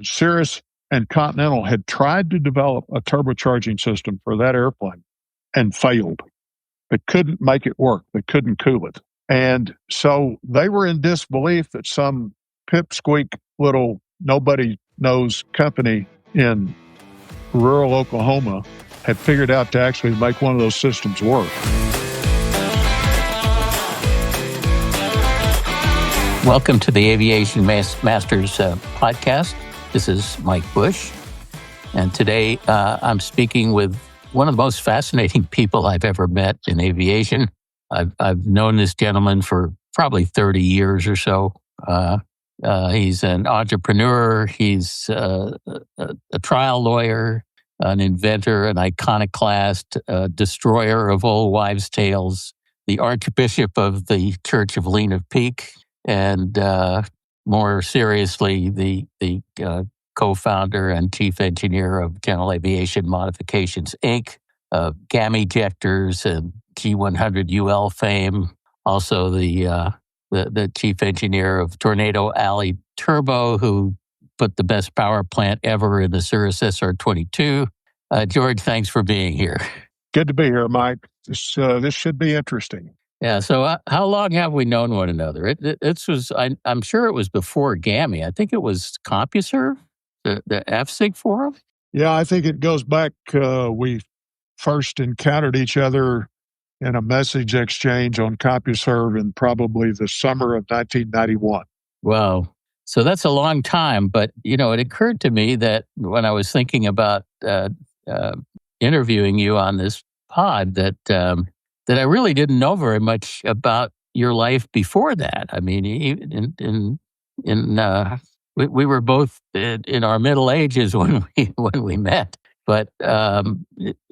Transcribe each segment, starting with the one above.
Cirrus and Continental had tried to develop a turbocharging system for that airplane and failed. They couldn't make it work. They couldn't cool it. And so they were in disbelief that some pipsqueak little nobody knows company in rural Oklahoma had figured out to actually make one of those systems work. Welcome to the Aviation Masters podcast. This is Mike Busch, and today I'm speaking with one of the most fascinating people I've ever met in aviation. I've known this gentleman for probably 30 years or so. He's an entrepreneur. He's a trial lawyer, an inventor, an iconoclast, a destroyer of old wives' tales, the Archbishop of the Church of Lena Peak, and more seriously, the co-founder and chief engineer of General Aviation Modifications, Inc., GAMjectors and G100UL fame. Also, the chief engineer of Tornado Alley Turbo, who put the best power plant ever in the Cirrus SR-22. George, thanks for being here. Good to be here, Mike. This should be interesting. Yeah. So, how long have we known one another? I'm sure it was before GAMI. I think it was CompuServe, the FSIG forum. Yeah, I think it goes back. We first encountered each other in a message exchange on CompuServe in probably the summer of 1991. Wow. So that's a long time. But, it occurred to me that when I was thinking about interviewing you on this pod, that I really didn't know very much about your life before that. I mean, we were both in our middle ages when we met. But are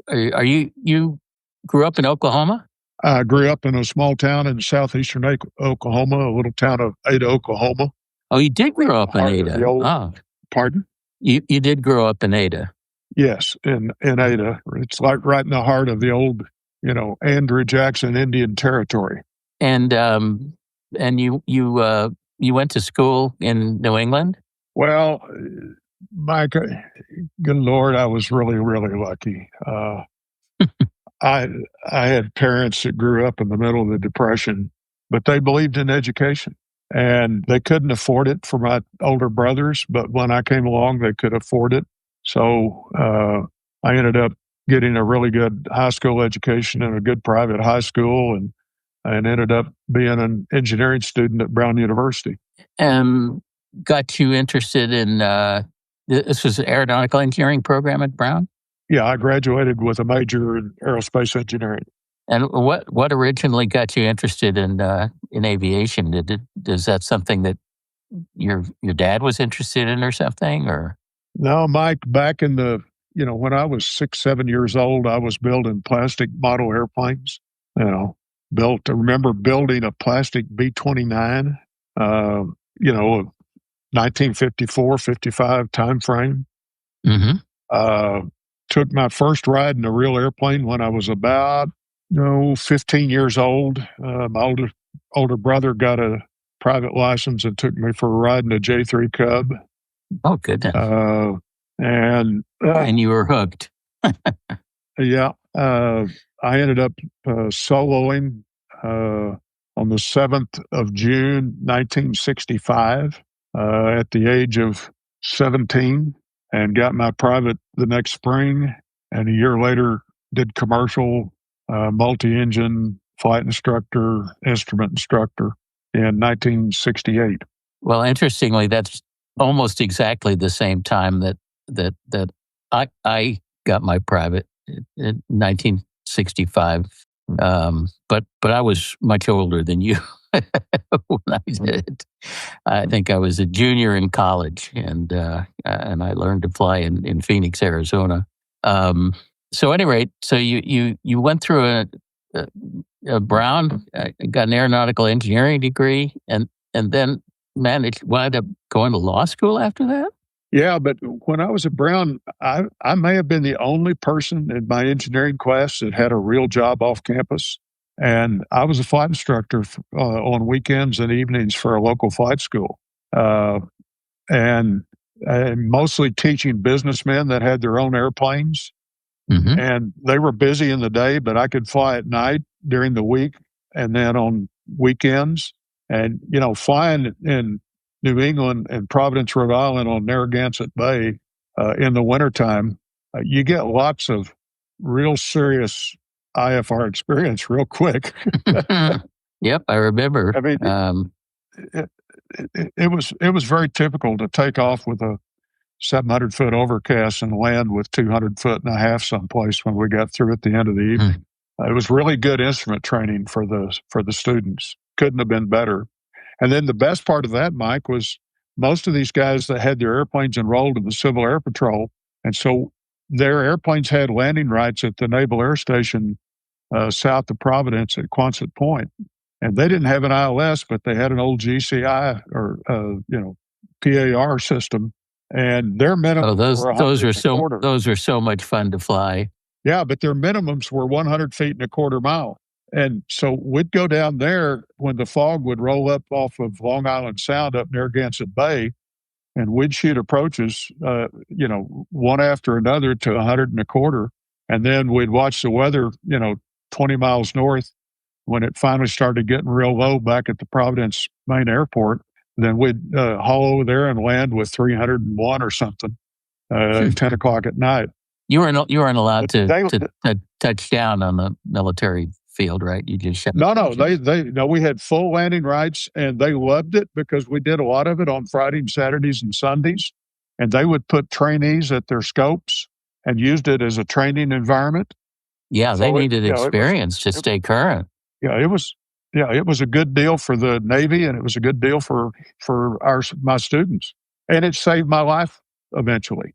you grew up in Oklahoma? I grew up in a small town in southeastern Oklahoma, a little town of Ada, Oklahoma. Oh, you did grow up in Ada. Pardon? You did grow up in Ada. Yes, in Ada. It's like right in the heart of the old, Andrew Jackson Indian Territory. And you went to school in New England? Well, Mike, good Lord, I was really, really lucky. I had parents that grew up in the middle of the Depression, but they believed in education. And they couldn't afford it for my older brothers, but when I came along, they could afford it. So I ended up getting a really good high school education in a good private high school, and ended up being an engineering student at Brown University. Got you interested in, this was an aeronautical engineering program at Brown? Yeah, I graduated with a major in aerospace engineering. And what originally got you interested in aviation? Is that something that your dad was interested in or something? Or no, Mike, back in the, when I was 6, 7 years old, I was building plastic model airplanes. I remember building a plastic B-29, 1954, 55 time frame. Mm-hmm. Took my first ride in a real airplane when I was about 15 years old. My older brother got a private license and took me for a ride in a J3 Cub. Oh, goodness. And you were hooked. Yeah. I ended up soloing on the 7th of June, 1965, at the age of 17, and got my private the next spring. And a year later, did commercial multi-engine flight instructor, instrument instructor in 1968. Well, interestingly, that's almost exactly the same time that I got my private in 1965. But I was much older than you when I did. I think I was a junior in college, and I learned to fly in Phoenix, Arizona. So, at any rate, so you went through a Brown, got an aeronautical engineering degree, and then wound up going to law school after that? Yeah, but when I was at Brown, I may have been the only person in my engineering class that had a real job off campus. And I was a flight instructor on weekends and evenings for a local flight school. And mostly teaching businessmen that had their own airplanes. Mm-hmm. And they were busy in the day, but I could fly at night during the week and then on weekends. And, flying in New England and Providence, Rhode Island on Narragansett Bay in the wintertime, you get lots of real serious IFR experience real quick. Yep, I remember. I mean, it was very typical to take off with a 700-foot overcast and land with 200.5 feet someplace when we got through at the end of the evening. It was really good instrument training for the students. Couldn't have been better. And then the best part of that, Mike, was most of these guys that had their airplanes enrolled in the Civil Air Patrol, and so their airplanes had landing rights at the Naval Air Station south of Providence at Quonset Point. And they didn't have an ILS, but they had an old GCI or PAR system. And their minimum those are so much fun to fly. Yeah, but their minimums were 100 feet and a quarter mile. And so we'd go down there when the fog would roll up off of Long Island Sound up Narragansett Bay, and we'd shoot approaches, one after another to 100 and a quarter. And then we'd watch the weather, 20 miles north. When it finally started getting real low back at the Providence main airport, then we'd haul over there and land with 301 or something, 10 o'clock at night. You weren't allowed to touch down on the military field, right? You just No. We had full landing rights, and they loved it because we did a lot of it on Fridays, Saturdays, and Sundays. And they would put trainees at their scopes and used it as a training environment. Yeah, so they needed experience to stay current. Yeah, it was a good deal for the Navy, and it was a good deal for my students, and it saved my life eventually.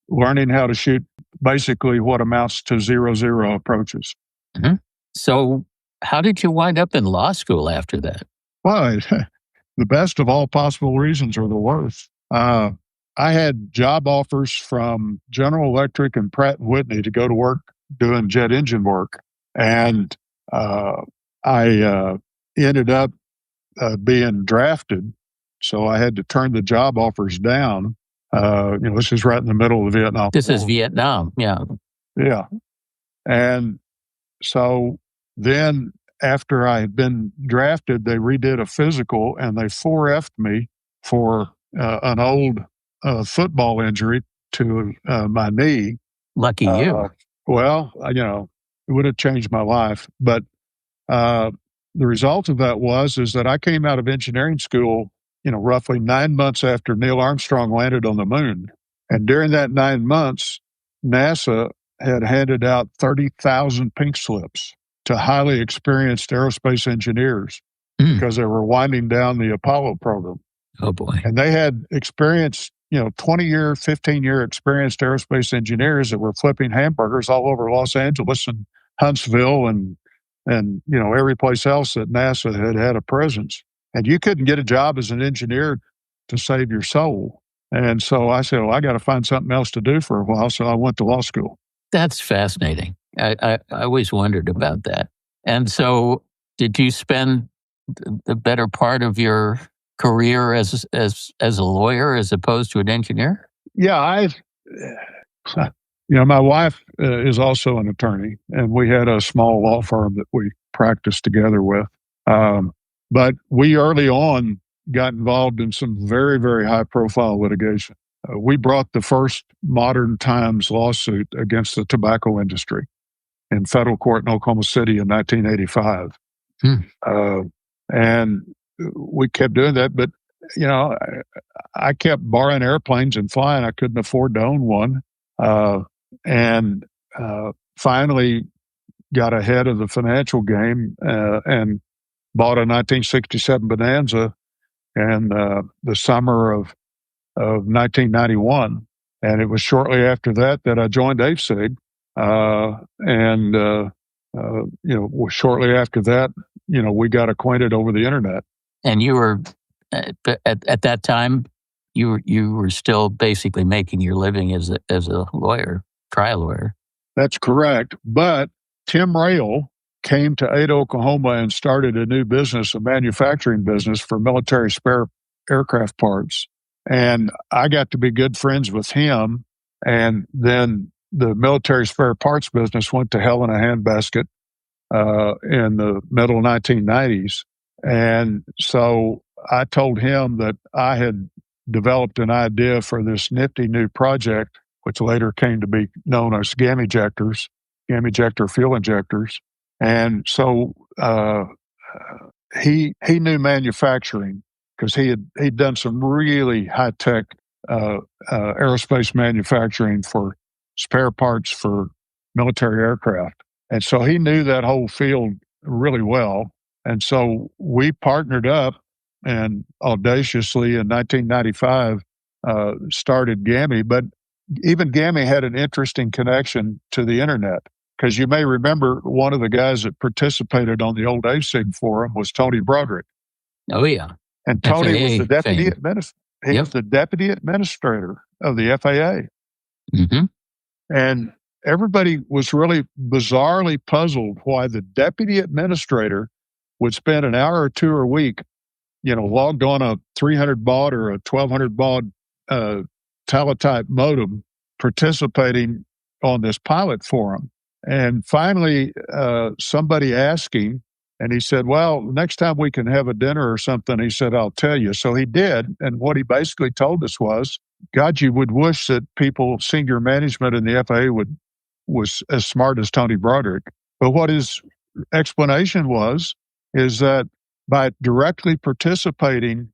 Learning how to shoot basically what amounts to 0-0 approaches. Mm-hmm. So, how did you wind up in law school after that? Well, the best of all possible reasons or the worst. I had job offers from General Electric and Pratt & Whitney to go to work doing jet engine work, and I ended up being drafted, so I had to turn the job offers down. This is right in the middle of the Vietnam War. This is Vietnam, yeah. Yeah. And so then after I had been drafted, they redid a physical, and they 4F'd me for an old football injury to my knee. Lucky you. Well, it would have changed my life. But the result of that is that I came out of engineering school, roughly 9 months after Neil Armstrong landed on the moon. And during that 9 months, NASA had handed out 30,000 pink slips to highly experienced aerospace engineers because they were winding down the Apollo program. Oh, boy. And they had experienced, 20-year, 15-year experienced aerospace engineers that were flipping hamburgers all over Los Angeles and Huntsville and every place else that NASA had a presence. And you couldn't get a job as an engineer to save your soul. And so I said, well, I got to find something else to do for a while. So I went to law school. That's fascinating. I always wondered about that. And so did you spend the better part of your career as a lawyer as opposed to an engineer? Yeah, my wife is also an attorney, and we had a small law firm that we practiced together with. But we early on got involved in some very, very high-profile litigation. We brought the first modern times lawsuit against the tobacco industry in federal court in Oklahoma City in 1985. And we kept doing that, but, I kept borrowing airplanes and flying. I couldn't afford to own one. And finally got ahead of the financial game and bought a 1967 Bonanza in the summer of 1991. And it was shortly after that I joined AFSIG. Shortly after that, we got acquainted over the internet. And you were, at that time, you were still basically making your living as a lawyer, trial lawyer. That's correct. But Tim Rail came to Ada, Oklahoma and started a new business, a manufacturing business for military spare aircraft parts. And I got to be good friends with him. And then the military spare parts business went to hell in a handbasket in the middle 1990s. And so I told him that I had developed an idea for this nifty new project, which later came to be known as GAMjectors, GAMjector fuel injectors. And so he knew manufacturing because he'd done some really high tech aerospace manufacturing for spare parts for military aircraft. And so he knew that whole field really well. And so we partnered up and audaciously in 1995 started GAMI. But even GAMI had an interesting connection to the internet because you may remember one of the guys that participated on the old ASIG forum was Tony Broderick. Oh, yeah. And Tony FAA was the deputy fame. administrator. He was the deputy administrator of the FAA. Mm-hmm. And everybody was really bizarrely puzzled why the deputy administrator would spend an hour or two a week, logged on a 300 baud or a 1200 baud teletype modem participating on this pilot forum. And finally, somebody asked him, and he said, well, next time we can have a dinner or something, he said, I'll tell you. So he did. And what he basically told us was, God, you would wish that people, senior management in the FAA was as smart as Tony Broderick. But what his explanation is that by directly participating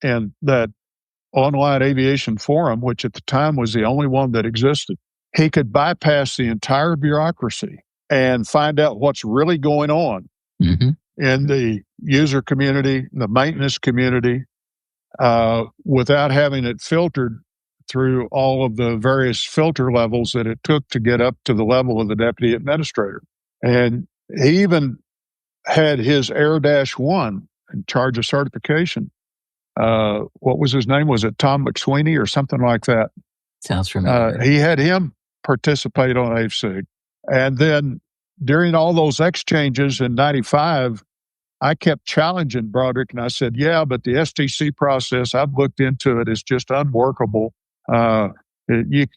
in that online aviation forum, which at the time was the only one that existed, he could bypass the entire bureaucracy and find out what's really going on in the user community, the maintenance community, without having it filtered through all of the various filter levels that it took to get up to the level of the deputy administrator. And he even had his Air-1 in charge of certification. What was his name? Was it Tom McSweeney or something like that? Sounds familiar. He had him participate on AFSIG. And then during all those exchanges in 95, I kept challenging Broderick, and I said, yeah, but the STC process, I've looked into it, is just unworkable. You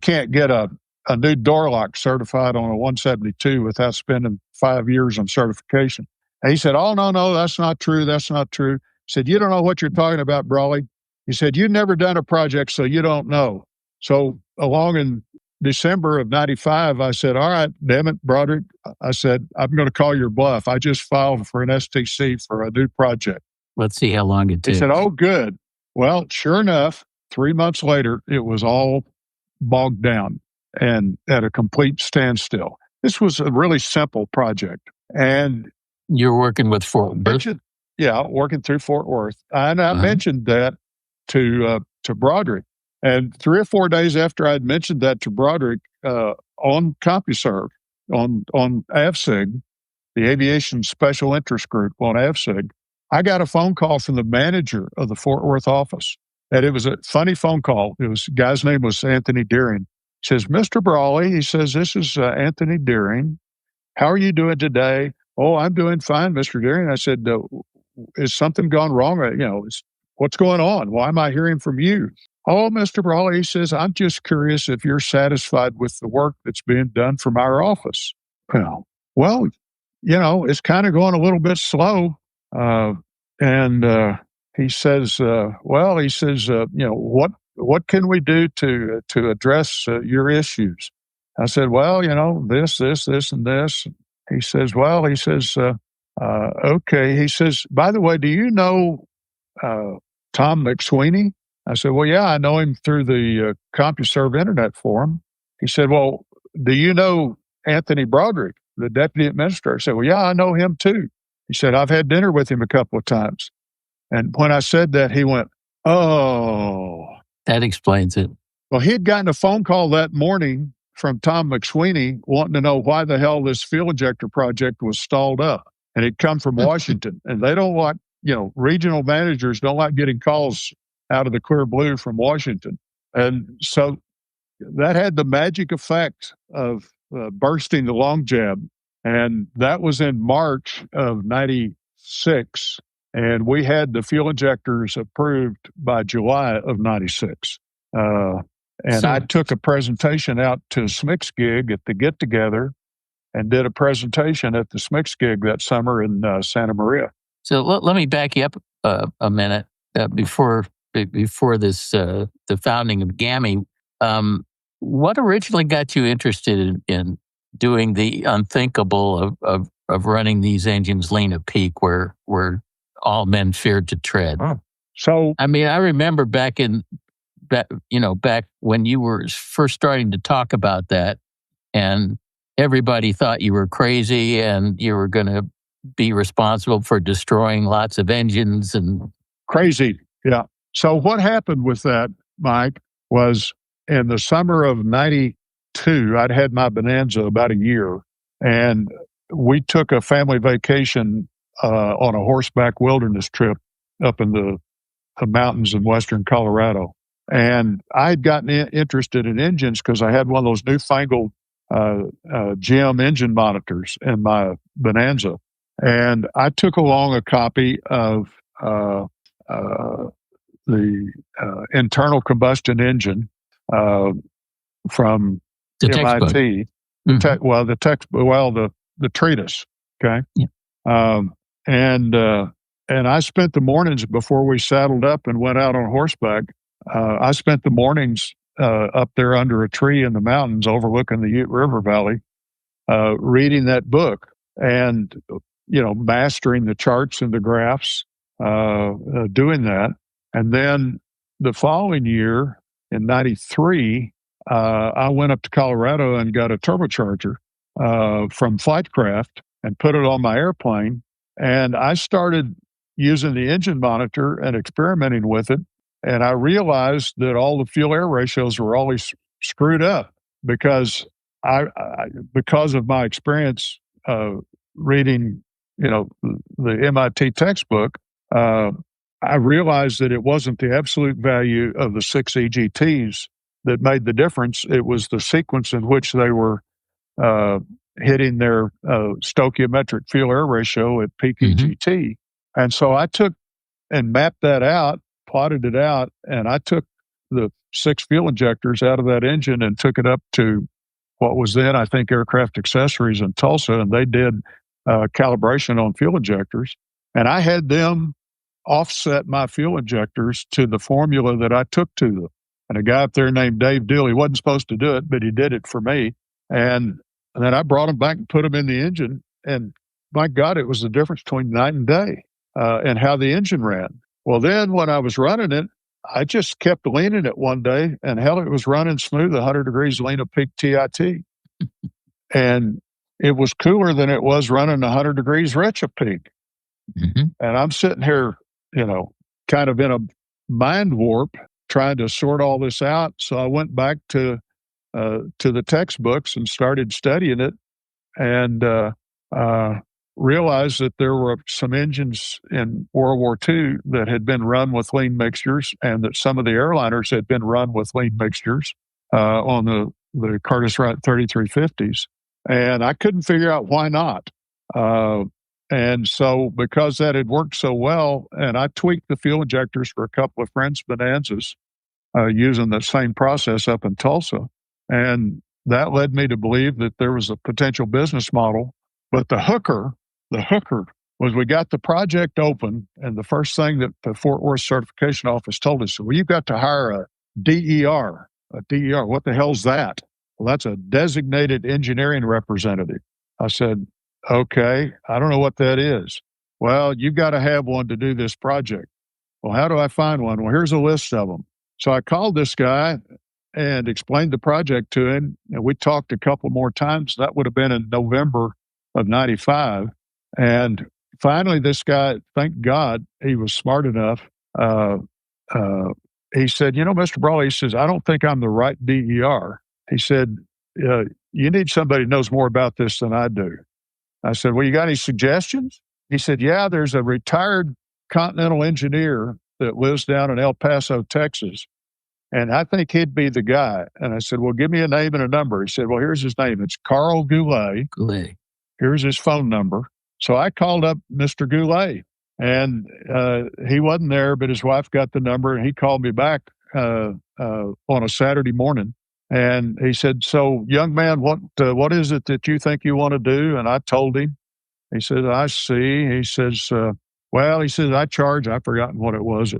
can't get a new door lock certified on a 172 without spending 5 years on certification. And he said, oh, no, that's not true. That's not true. He said, you don't know what you're talking about, Brawley. He said, you've never done a project, so you don't know. So along in December of 95, I said, all right, damn it, Broderick. I said, I'm going to call your bluff. I just filed for an STC for a new project. Let's see how long it takes. He said, oh, good. Well, sure enough, 3 months later, it was all bogged down and at a complete standstill. This was a really simple project. And you're working with Fort Worth? Yeah, working through Fort Worth. And I mentioned that to Broderick. And 3 or 4 days after I'd mentioned that to Broderick on CompuServe, on AVSIG, the Aviation Special Interest Group on AVSIG, I got a phone call from the manager of the Fort Worth office. And it was a funny phone call. The guy's name was Anthony Deering. He says, Mr. Brawley, he says, this is Anthony Deering. How are you doing today? Oh, I'm doing fine, Mr. Deering. I said, is something gone wrong? What's going on? Why am I hearing from you? Oh, Mr. Brawley, he says, I'm just curious if you're satisfied with the work that's being done from our office. Well, it's kind of going a little bit slow. He says, what can we do to address your issues? I said, well, this, and this. He says, okay. He says, by the way, do you know Tom McSweeney? I said, well, yeah, I know him through the CompuServe Internet Forum. He said, well, do you know Anthony Broderick, the deputy administrator? I said, well, yeah, I know him too. He said, I've had dinner with him a couple of times. And when I said that, he went, oh. That explains it. Well, he had gotten a phone call that morning from Tom McSweeney wanting to know why the hell this fuel injector project was stalled up. And it come from Washington. And they don't like, regional managers don't like getting calls out of the clear blue from Washington. And so that had the magic effect of bursting the long jab. And that was in March of 96. And we had the fuel injectors approved by July of 96. And I took a presentation out to SMICS gig at the get together and did a presentation at the SMICS gig that summer in Santa Maria. So let me back you up a minute before this, the founding of GAMI. What originally got you interested in doing the unthinkable of running these engines lean at peak where all men feared to tread? So, I mean, I remember back when you were first starting to talk about that, and everybody thought you were crazy and you were going to be responsible for destroying lots of engines and crazy. Yeah. So what happened with that, Mike, was in the summer of 92, I'd had my Bonanza about a year, and we took a family vacation on a horseback wilderness trip up in the mountains in western Colorado. And I had gotten interested in engines because I had one of those newfangled GM engine monitors in my Bonanza. And I took along a copy of the internal combustion engine from the MIT. The treatise. Okay. Yeah. And I spent the mornings before we saddled up and went out on horseback. I spent the mornings up there under a tree in the mountains overlooking the Ute River Valley, reading that book and, mastering the charts and the graphs, doing that. And then the following year in 93, I went up to Colorado and got a turbocharger from Flightcraft and put it on my airplane. And I started using the engine monitor and experimenting with it. And I realized that all the fuel-air ratios were always screwed up because because of my experience reading, the MIT textbook, I realized that it wasn't the absolute value of the 6 EGTs that made the difference. It was the sequence in which they were hitting their stoichiometric fuel-air ratio at peak EGT. And so I took and mapped that out, plotted it out, and I took the 6 fuel injectors out of that engine and took it up to what was then, I think, Aircraft Accessories in Tulsa, and they did calibration on fuel injectors. And I had them offset my fuel injectors to the formula that I took to them. And a guy up there named Dave Deal, he wasn't supposed to do it, but he did it for me. And then I brought them back and put them in the engine. And my God, it was the difference between night and day and how the engine ran. Well, then when I was running it, I just kept leaning it one day, and hell, it was running smooth, 100 degrees lean of peak TIT. And it was cooler than it was running 100 degrees rich of peak. And I'm sitting here, kind of in a mind warp trying to sort all this out. So I went back to the textbooks and started studying it, and realized that there were some engines in World War II that had been run with lean mixtures, and that some of the airliners had been run with lean mixtures on the Curtiss-Wright 3350s. And I couldn't figure out why not. And so because that had worked so well, and I tweaked the fuel injectors for a couple of friends' Bonanzas using the same process up in Tulsa. And that led me to believe that there was a potential business model. But the hooker was we got the project open, and the first thing that the Fort Worth Certification Office told us, well, you've got to hire a DER. A DER, what the hell's that? Well, that's a designated engineering representative. I said, okay, I don't know what that is. Well, you've got to have one to do this project. Well, how do I find one? Well, here's a list of them. So I called this guy and explained the project to him, and we talked a couple more times. That would have been in November of 95. And finally, this guy, thank God, he was smart enough. He said, Mr. Brawley, he says, I don't think I'm the right DER. He said, you need somebody who knows more about this than I do. I said, well, you got any suggestions? He said, yeah, there's a retired Continental engineer that lives down in El Paso, Texas, and I think he'd be the guy. And I said, well, give me a name and a number. He said, well, here's his name. It's Carl Goulet. Here's his phone number. So I called up Mr. Goulet, And he wasn't there, but his wife got the number, and he called me back on a Saturday morning. And he said, "So, young man, what is it that you think you want to do?" And I told him. He said, "I see." He says, "Well," he says, "I charge." I've forgotten what it was,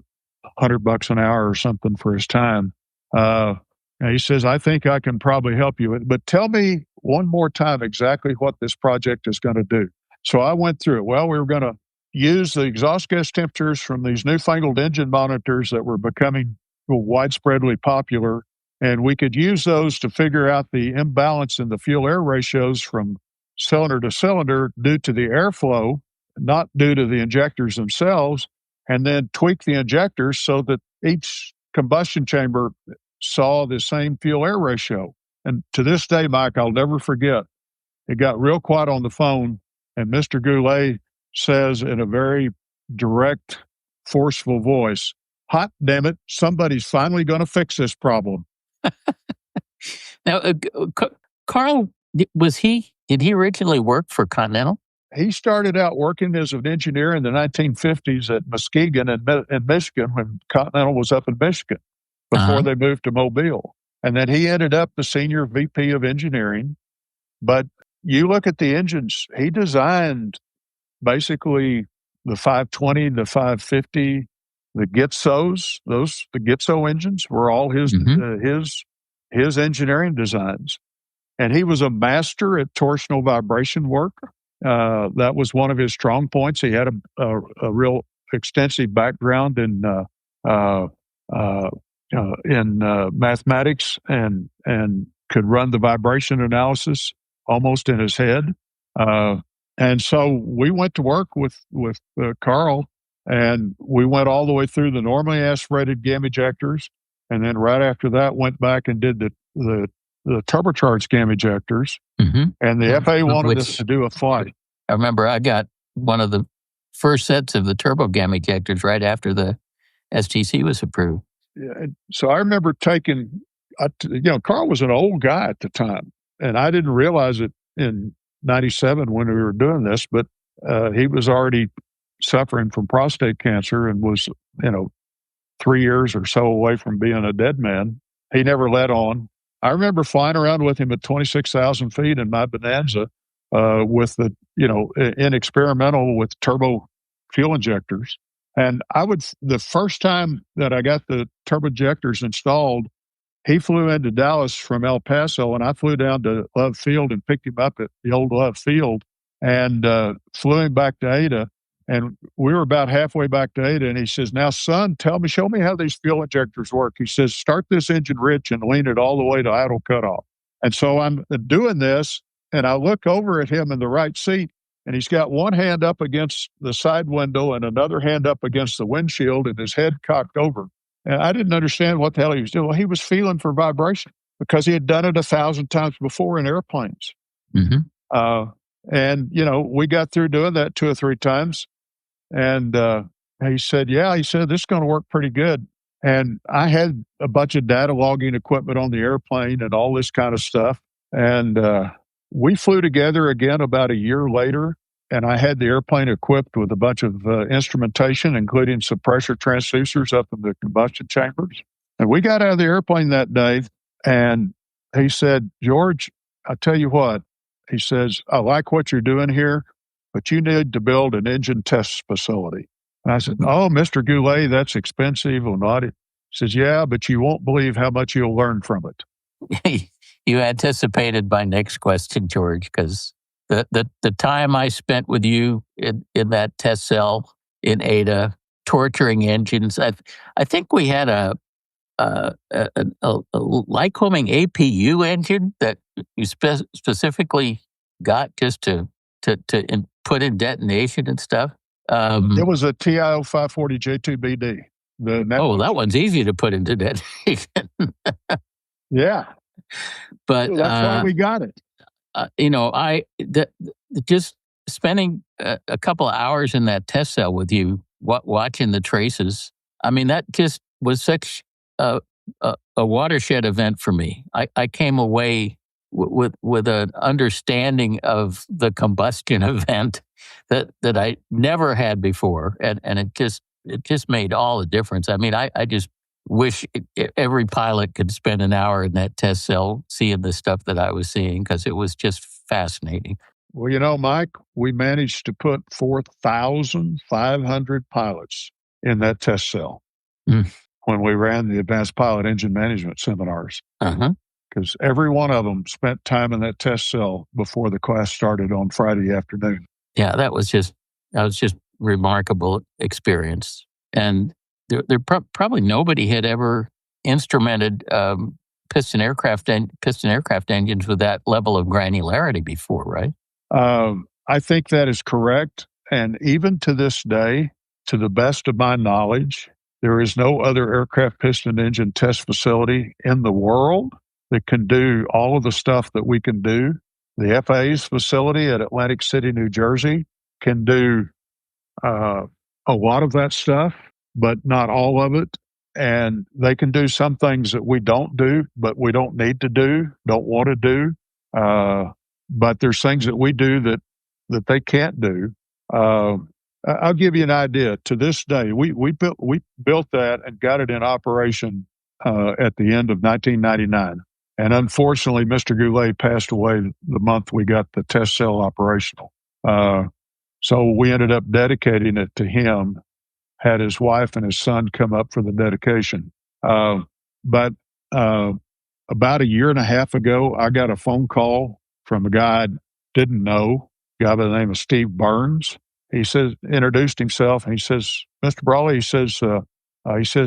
$100 an hour or something for his time. And he says, "I think I can probably help you, but tell me one more time exactly what this project is going to do." So I went through it. Well, we were going to use the exhaust gas temperatures from these newfangled engine monitors that were becoming widespreadly popular, and we could use those to figure out the imbalance in the fuel-air ratios from cylinder to cylinder due to the airflow, not due to the injectors themselves, and then tweak the injectors so that each combustion chamber saw the same fuel-air ratio. And to this day, Mike, I'll never forget, it got real quiet on the phone, and Mr. Goulet says in a very direct, forceful voice, "Hot damn it, somebody's finally going to fix this problem." Now, Carl, did he originally work for Continental? He started out working as an engineer in the 1950s at Muskegon in Michigan when Continental was up in Michigan before they moved to Mobile. And then he ended up the senior VP of engineering. But you look at the engines, he designed basically the 520, the 550, the Gitsos. The Gitso engines were all his engineering designs. And he was a master at torsional vibration work. That was one of his strong points. He had a real extensive background in mathematics and could run the vibration analysis almost in his head. And so we went to work with Carl, and we went all the way through the normally aspirated GAMjectors, and then right after that went back and did the turbocharged GAMjectors, and the FAA wanted us to do a flight. I remember I got one of the first sets of the turbo GAMjectors right after the STC was approved. Yeah, so I remember Carl was an old guy at the time, and I didn't realize it in 97 when we were doing this, but he was already suffering from prostate cancer and was, 3 years or so away from being a dead man. He never let on. I remember flying around with him at 26,000 feet in my Bonanza with in experimental with turbo fuel injectors. And the first time that I got the turbo injectors installed, he flew into Dallas from El Paso, and I flew down to Love Field and picked him up at the old Love Field and flew him back to Ada. And we were about halfway back to Ada, and he says, "Now, son, show me how these fuel injectors work." He says, "Start this engine rich and lean it all the way to idle cutoff." And so I'm doing this, and I look over at him in the right seat, and he's got one hand up against the side window and another hand up against the windshield, and his head cocked over. And I didn't understand what the hell he was doing. Well, he was feeling for vibration because he had done it 1,000 times before in airplanes. And, we got through doing that 2 or 3 times. And he said, "This is going to work pretty good." And I had a bunch of data logging equipment on the airplane and all this kind of stuff. And we flew together again about a year later, and I had the airplane equipped with a bunch of instrumentation, including some pressure transducers up in the combustion chambers. And we got out of the airplane that day, and he said, "George, I tell you what," he says, "I like what you're doing here, but you need to build an engine test facility." And I said, "Oh, Mr. Goulet, that's expensive or not?" He says, "Yeah, but you won't believe how much you'll learn from it." You anticipated my next question, George, because the time I spent with you in that test cell in Ada, torturing engines, I think we had a Lycoming APU engine that you specifically got just to put in detonation and stuff. It was a TIO 540 J2BD. That one's easy to put into detonation. Yeah. But that's why we got it. Just spending a couple of hours in that test cell with you, watching the traces. I mean, that just was such a watershed event for me. I came away with an understanding of the combustion event that I never had before, and it just made all the difference. I mean, I just wish every pilot could spend an hour in that test cell seeing the stuff that I was seeing, because it was just fascinating. Well, Mike, we managed to put 4,500 pilots in that test cell when we ran the advanced pilot engine management seminars. Because every one of them spent time in that test cell before the class started on Friday afternoon. Yeah, that was just remarkable experience. And there probably nobody had ever instrumented piston aircraft engines with that level of granularity before, right? I think that is correct. And even to this day, to the best of my knowledge, there is no other aircraft piston engine test facility in the world that can do all of the stuff that we can do. The FAA's facility at Atlantic City, New Jersey, can do a lot of that stuff, but not all of it. And they can do some things that we don't do, but we don't need to do, don't want to do. But there's things that we do that they can't do. I'll give you an idea. To this day, we built that and got it in operation at the end of 1999. And unfortunately, Mr. Goulet passed away the month we got the test cell operational. So we ended up dedicating it to him, had his wife and his son come up for the dedication. But about a year and a half ago, I got a phone call from a guy I didn't know, a guy by the name of Steve Burns. He introduced himself, and he says, Mr. Brawley, he says,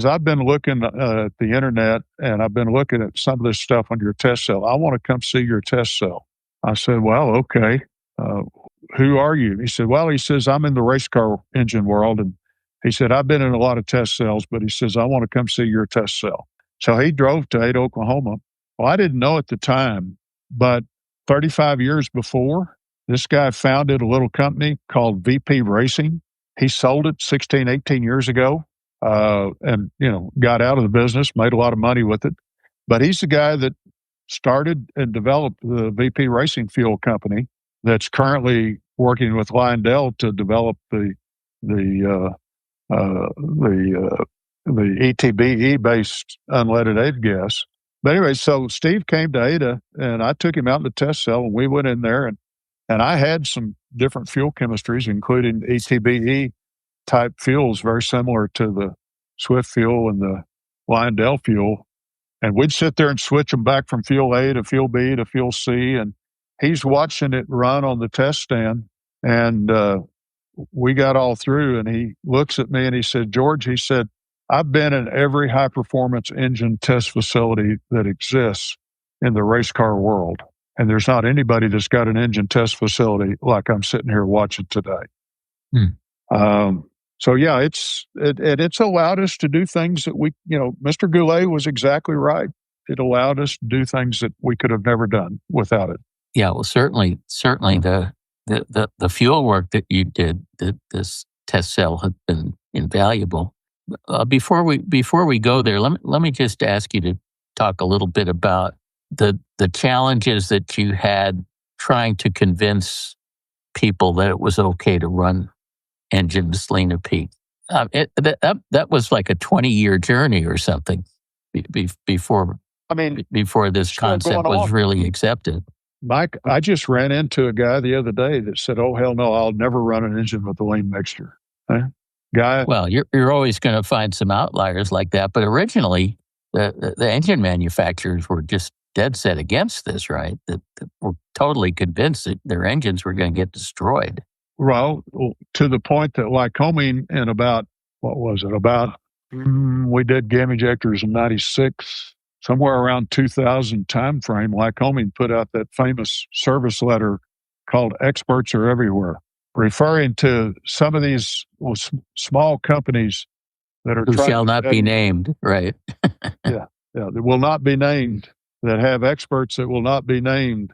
I've been looking at the internet, and I've been looking at some of this stuff on your test cell. I want to come see your test cell. I said, well, okay. Who are you? He said, I'm in the race car engine world. And he said, I've been in a lot of test cells, but he says, I want to come see your test cell. So he drove to Ada, Oklahoma. Well, I didn't know at the time, but 35 years before, this guy founded a little company called VP Racing. He sold it 16, 18 years ago. And got out of the business, made a lot of money with it. But he's the guy that started and developed the VP Racing Fuel Company that's currently working with Lyondell to develop the ETBE-based unleaded Avgas. But anyway, so Steve came to Ada, and I took him out in the test cell, and we went in there, and I had some different fuel chemistries, including ETBE type fuels, very similar to the Swift fuel and the Lyondell fuel. And we'd sit there and switch them back from fuel A to fuel B to fuel C. And he's watching it run on the test stand. And we got all through, and he looks at me and he said, George, he said, I've been in every high performance engine test facility that exists in the race car world. And there's not anybody that's got an engine test facility like I'm sitting here watching today. So yeah, it's allowed us to do things that Mr. Goulet was exactly right. It allowed us to do things that we could have never done without it. Yeah, well, certainly the fuel work that you did, this test cell had been invaluable. Before we go there, let me just ask you to talk a little bit about the challenges that you had trying to convince people that it was okay to run engines lean to peak. That was like a 20-year journey or something before this concept was really accepted. Mike, I just ran into a guy the other day that said, "Oh hell no, I'll never run an engine with a lean mixture." Guy. Well, you're always going to find some outliers like that, but originally the engine manufacturers were just dead set against this, right? That were totally convinced that their engines were going to get destroyed. Well, to the point that Lycoming in about, we did GAMjectors in 96, somewhere around 2000 time frame, Lycoming put out that famous service letter called Experts Are Everywhere, referring to some of these small companies that are who shall not be named, right? yeah, that will not be named, that have experts that will not be named,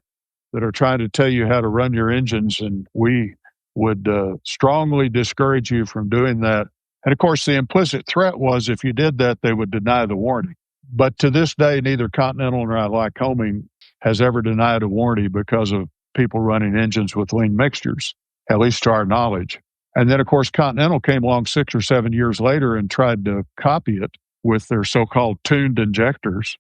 that are trying to tell you how to run your engines, and we would strongly discourage you from doing that. And of course, the implicit threat was if you did that, they would deny the warranty. But to this day, neither Continental nor Lycoming has ever denied a warranty because of people running engines with lean mixtures. at least to our knowledge. And then, of course, Continental came along 6 or 7 years later and tried to copy it with their so-called tuned injectors.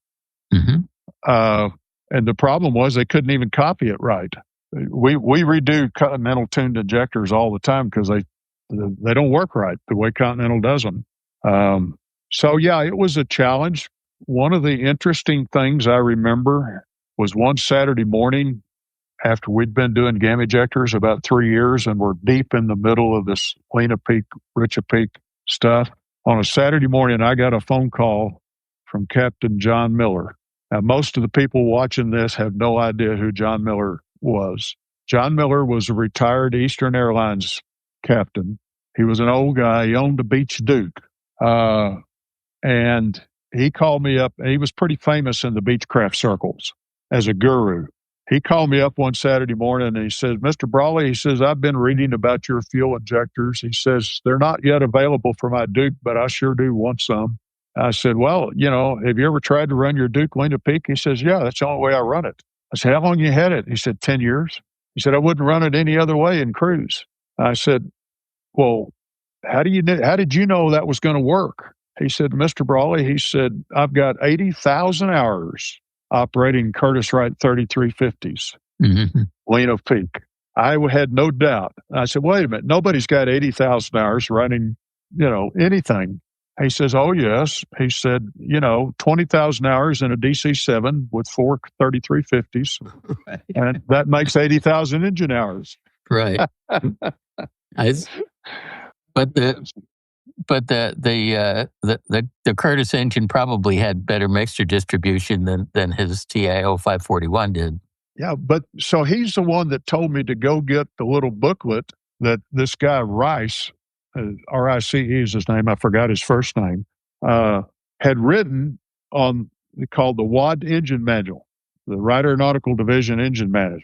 Mm-hmm. And the problem was they couldn't even copy it right. We redo Continental tuned injectors all the time because they don't work right the way Continental does them. So, yeah, it was a challenge. One of the interesting things I remember was one Saturday morning after we'd been doing GAMjectors about 3 years and we're deep in the middle of this Lena Peak, Richa Peak stuff. On a Saturday morning, I got a phone call from Captain John Miller. Now, most of the people watching this have no idea who John Miller was. John Miller was a retired Eastern Airlines captain. He was an old guy. He owned a Beach Duke. And he called me up. He was pretty famous in the Beechcraft circles as a guru. He called me up one Saturday morning and he says, Mr. Brawley, he says, I've been reading about your fuel injectors. He says, they're not yet available for my Duke, but I sure do want some. I said, well, have you ever tried to run your Duke Lena Peak? He says, yeah, that's the only way I run it. I said, how long you had it? He said, 10 years. He said, I wouldn't run it any other way in cruise. I said, well, how did you know that was going to work? He said, Mr. Brawley, he said, I've got 80,000 hours operating Curtiss-Wright 3350s, Mm-hmm. Lena Peak. I had no doubt. I said, wait a minute, nobody's got 80,000 hours running, anything. He says, oh, yes. He said, 20,000 hours in a DC-7 with 4 3350s, right. And that makes 80,000 engine hours. Right. But the Curtiss engine probably had better mixture distribution than his TIO 541 did. Yeah, but so he's the one that told me to go get the little booklet that this guy Rice, RICE is his name, I forgot his first name, had written on, called the WAD Engine Manual, the Wright Aeronautical Division Engine Manual.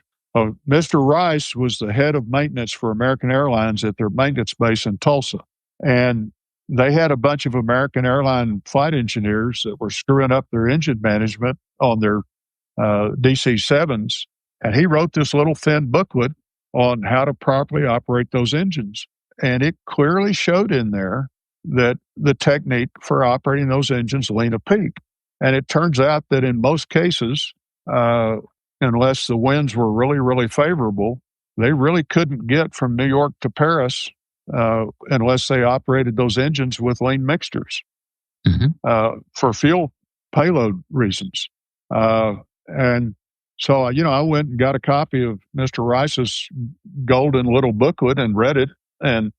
Mr. Rice was the head of maintenance for American Airlines at their maintenance base in Tulsa. And they had a bunch of American airline flight engineers that were screwing up their engine management on their DC-7s. And he wrote this little thin booklet on how to properly operate those engines. And it clearly showed in there that the technique for operating those engines, Lena Peak. And it turns out that in most cases, unless the winds were really, really favorable, they really couldn't get from New York to Paris unless they operated those engines with lean mixtures for fuel payload reasons. And so, I went and got a copy of Mr. Rice's golden little booklet and read it and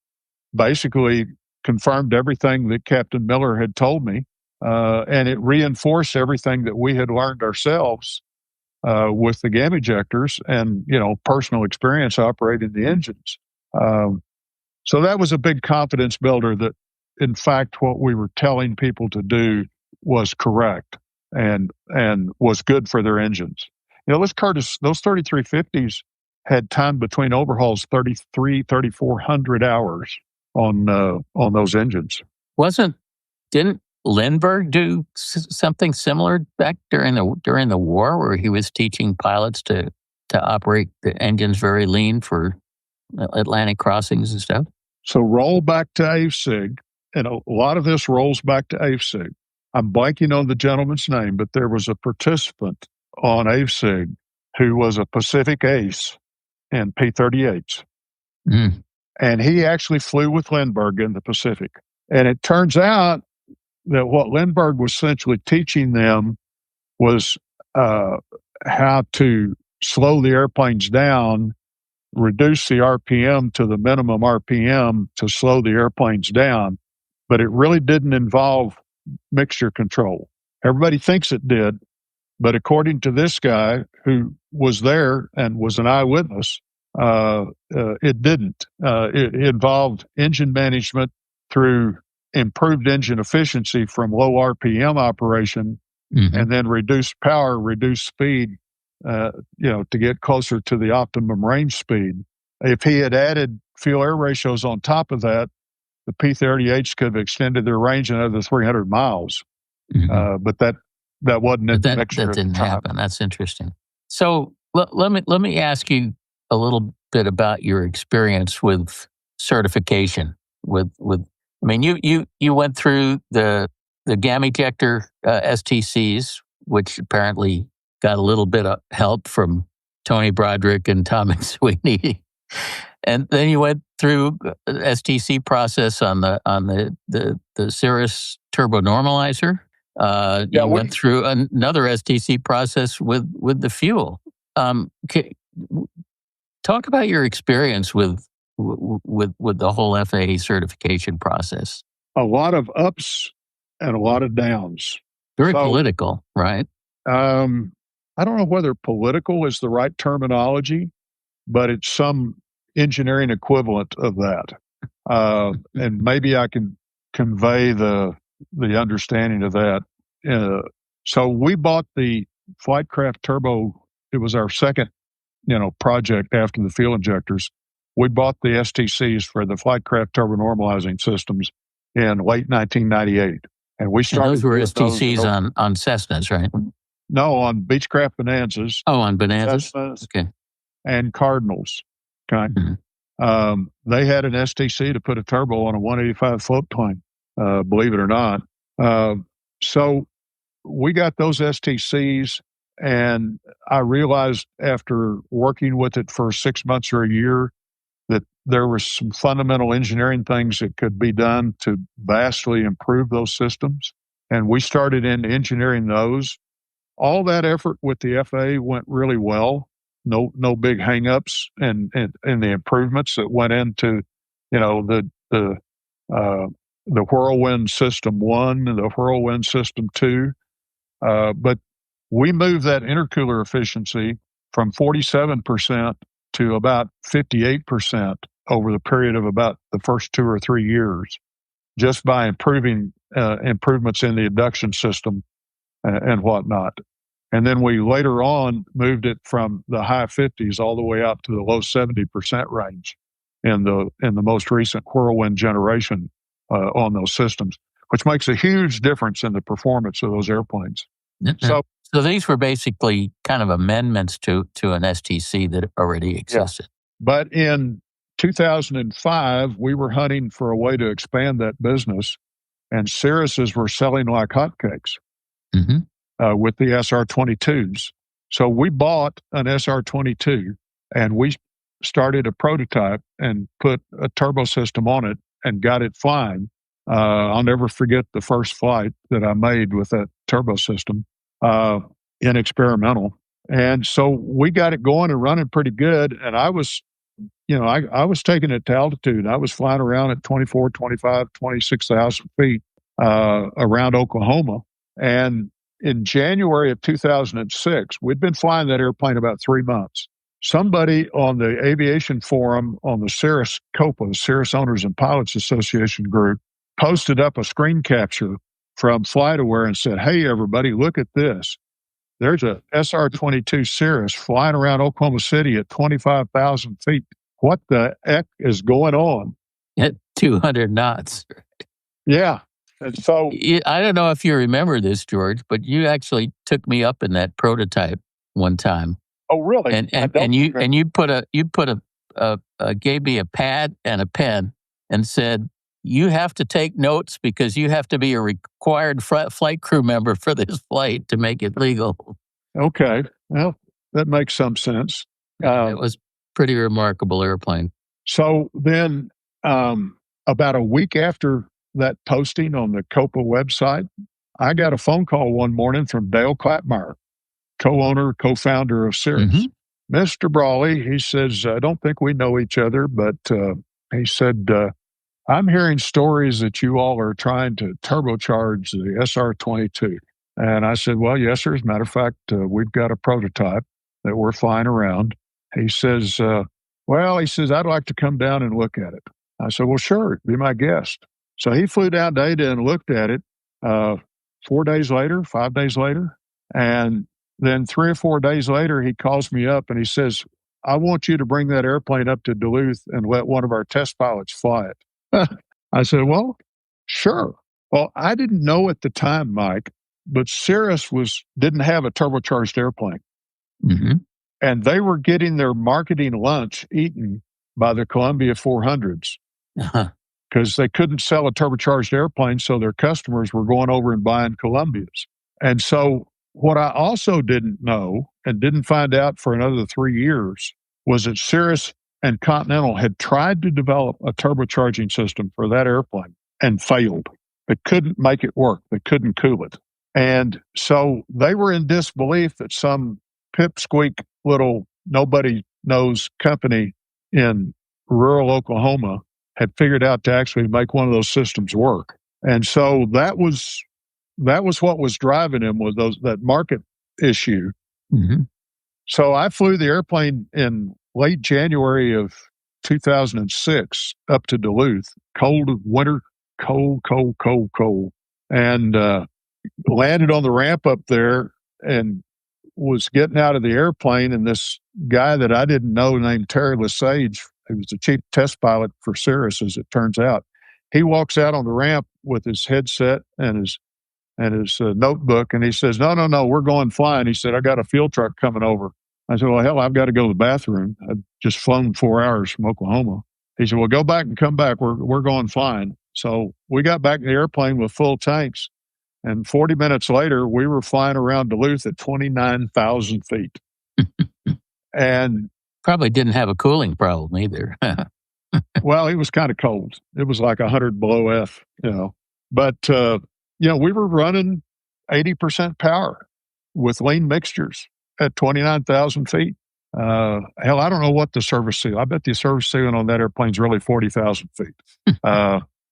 basically confirmed everything that Captain Miller had told me. And it reinforced everything that we had learned ourselves with the GAMjectors and, personal experience operating the engines. So that was a big confidence builder that, in fact, what we were telling people to do was correct and was good for their engines. Those 3350s had time between overhauls 3,400 hours on those engines. Didn't Lindbergh do something similar back during the war, where he was teaching pilots to operate the engines very lean for Atlantic crossings and stuff? So roll back to AVSIG, and a lot of this rolls back to AVSIG. I'm blanking on the gentleman's name, but there was a participant on AVSIG who was a Pacific ace in P-38s. Mm. And he actually flew with Lindbergh in the Pacific. And it turns out that what Lindbergh was essentially teaching them was how to slow the airplanes down, reduce the RPM to the minimum RPM to slow the airplanes down, but it really didn't involve mixture control. Everybody thinks it did, but according to this guy who was there and was an eyewitness, it didn't. It involved engine management through improved engine efficiency from low RPM operation, and then reduced power, reduced speed, to get closer to the optimum range speed. If he had added fuel-air ratios on top of that, the P-38s could have extended their range another 300 miles. But that wasn't in the mixture. That didn't happen. That's interesting. So let me ask you a little bit about your experience with certification. I mean, you went through the GAMjector STCs, which apparently got a little bit of help from Tony Broderick and Tom McSweeney. And then you went through STC process on the Cirrus turbo normalizer. You went through another STC process with the fuel. Talk about your experience with the whole FAA certification process. A lot of ups and a lot of downs. Very political, right? I don't know whether political is the right terminology, but it's some engineering equivalent of that. And maybe I can convey the understanding of that. So we bought the Flightcraft Turbo. It was our second, project after the fuel injectors. We bought the STCs for the Flightcraft Turbo Normalizing Systems in late 1998. And we started. And those were STCs on Cessnas, right? No, on Beechcraft Bonanzas. Oh, on Bonanzas? Cessnas, okay. And Cardinals. Okay. Mm-hmm. They had an STC to put a turbo on a 185 float plane, believe it or not. So we got those STCs, and I realized after working with it for 6 months or a year that there were some fundamental engineering things that could be done to vastly improve those systems. And we started in engineering those. All that effort with the FAA went really well. No big hangups and the improvements that went into, the Whirlwind System 1 and the Whirlwind System 2. But we moved that intercooler efficiency from 47% to about 58% over the period of about the first 2 or 3 years, just by improvements in the induction system and whatnot. And then we later on moved it from the high 50s all the way out to the low 70% range in the most recent Whirlwind generation on those systems, which makes a huge difference in the performance of those airplanes. So these were basically kind of amendments to an STC that already existed. Yeah. But in 2005, we were hunting for a way to expand that business, and Cirruses were selling like hotcakes. Mm-hmm. With the SR-22s. So we bought an SR-22 and we started a prototype and put a turbo system on it and got it flying. I'll never forget the first flight that I made with that turbo system in experimental. And so we got it going and running pretty good. And I was, I was taking it to altitude. I was flying around at 24, 25, 26,000 feet around Oklahoma. And in January of 2006, we'd been flying that airplane about 3 months. Somebody on the aviation forum on the Cirrus COPA, Cirrus Owners and Pilots Association group, posted up a screen capture from FlightAware and said, "Hey, everybody, look at this. There's a SR-22 Cirrus flying around Oklahoma City at 25,000 feet. What the heck is going on?" At 200 knots. Yeah. And so I don't know if you remember this, George, but you actually took me up in that prototype one time. Oh, really? And you gave me a pad and a pen and said, "You have to take notes because you have to be a required flight crew member for this flight to make it legal." Okay, well, that makes some sense. It was pretty remarkable airplane. So then, about a week after that posting on the COPA website, I got a phone call one morning from Dale Clapmeyer, co-owner, co-founder of Cirrus. Mm-hmm. "Mr. Brawley," he says, "I don't think we know each other, but he said, I'm hearing stories that you all are trying to turbocharge the SR-22. And I said, "Well, yes, sir. As a matter of fact, we've got a prototype that we're flying around." He says, "I'd like to come down and look at it." I said, "Well, sure, be my guest." So he flew down to Ada and looked at it 5 days later. And then 3 or 4 days later, he calls me up and he says, "I want you to bring that airplane up to Duluth and let one of our test pilots fly it." I said, "Well, sure." Well, I didn't know at the time, Mike, but Cirrus didn't have a turbocharged airplane. Mm-hmm. and they were getting their marketing lunch eaten by the Columbia 400s because they couldn't sell a turbocharged airplane, so their customers were going over and buying Columbias. And so what I also didn't know and didn't find out for another 3 years was that Cirrus and Continental had tried to develop a turbocharging system for that airplane and failed. They couldn't make it work. They couldn't cool it. And so they were in disbelief that some pipsqueak little nobody knows company in rural Oklahoma had figured out to actually make one of those systems work. And so that was what was driving him, was that market issue. Mm-hmm. So I flew the airplane in late January of 2006 up to Duluth, cold winter, cold, and landed on the ramp up there and was getting out of the airplane. And this guy that I didn't know named Terry Lesage, who was the chief test pilot for Cirrus, as it turns out, he walks out on the ramp with his headset and his notebook, and he says, no, we're going flying. He said, I got a fuel truck coming over. I said, well, hell, I've got to go to the bathroom. I've just flown 4 hours from Oklahoma. He said, well, go back and come back. We're going flying. So we got back in the airplane with full tanks, and 40 minutes later, we were flying around Duluth at 29,000 feet. And probably didn't have a cooling problem either. Well, it was kind of cold. It was like 100 below F, But, we were running 80% power with lean mixtures at 29,000 feet. Hell, I don't know what the service ceiling. I bet the service ceiling on that airplane is really 40,000 feet.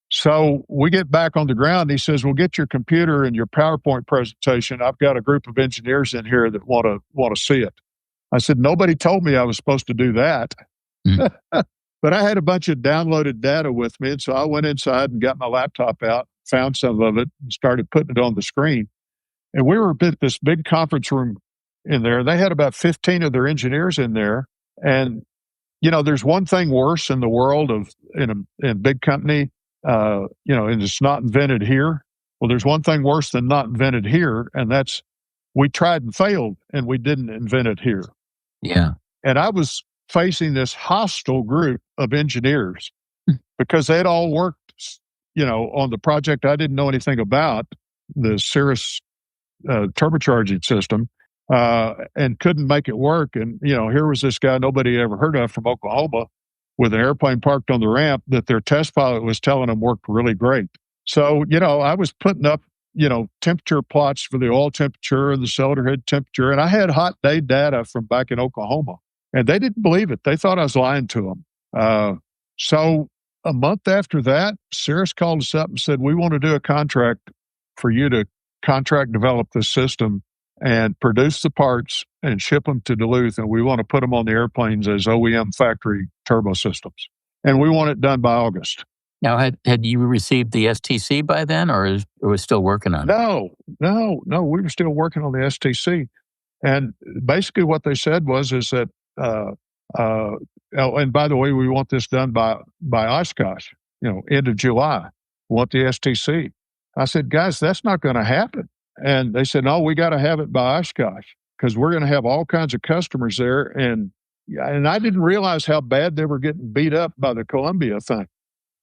So we get back on the ground. He says, well, get your computer and your PowerPoint presentation. I've got a group of engineers in here that want to see it. I said, nobody told me I was supposed to do that. But I had a bunch of downloaded data with me. And so I went inside and got my laptop out, found some of it, and started putting it on the screen. And we were at this big conference room in there. They had about 15 of their engineers in there. And, there's one thing worse in the world in a big company, and it's not invented here. Well, there's one thing worse than not invented here, and that's we tried and failed, and we didn't invent it here. Yeah. And I was facing this hostile group of engineers because they'd all worked, on the project I didn't know anything about, the Cirrus turbocharging system, and couldn't make it work. And, here was this guy nobody ever heard of from Oklahoma with an airplane parked on the ramp that their test pilot was telling them worked really great. So, I was putting up, temperature plots for the oil temperature and the cylinder head temperature. And I had hot day data from back in Oklahoma. And they didn't believe it. They thought I was lying to them. So a month after that, Cirrus called us up and said, we want to do a contract for you to contract develop this system and produce the parts and ship them to Duluth. And we want to put them on the airplanes as OEM factory turbo systems. And we want it done by August. Now, had you received the STC by then, or was still working on it? No. We were still working on the STC. And basically what they said is that, and by the way, we want this done by Oshkosh, end of July. We want the STC. I said, guys, that's not going to happen. And they said, no, we got to have it by Oshkosh because we're going to have all kinds of customers there. And I didn't realize how bad they were getting beat up by the Columbia thing.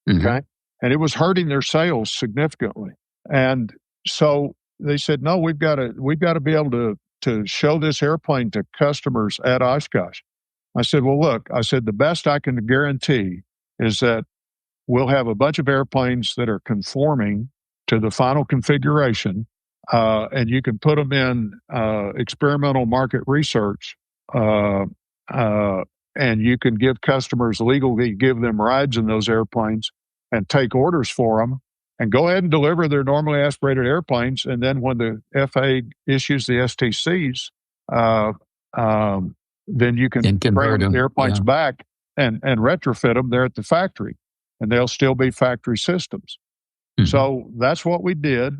Mm-hmm. Okay. And it was hurting their sales significantly. And so they said, no, we've got to be able to show this airplane to customers at Oshkosh. I said, well, look, the best I can guarantee is that we'll have a bunch of airplanes that are conforming to the final configuration, and you can put them in experimental market research, and you can give customers legally give them rides in those airplanes and take orders for them and go ahead and deliver their normally aspirated airplanes. And then when the FAA issues the STCs, then you can bring the airplanes back and retrofit them there at the factory, and they'll still be factory systems. Mm-hmm. So that's what we did.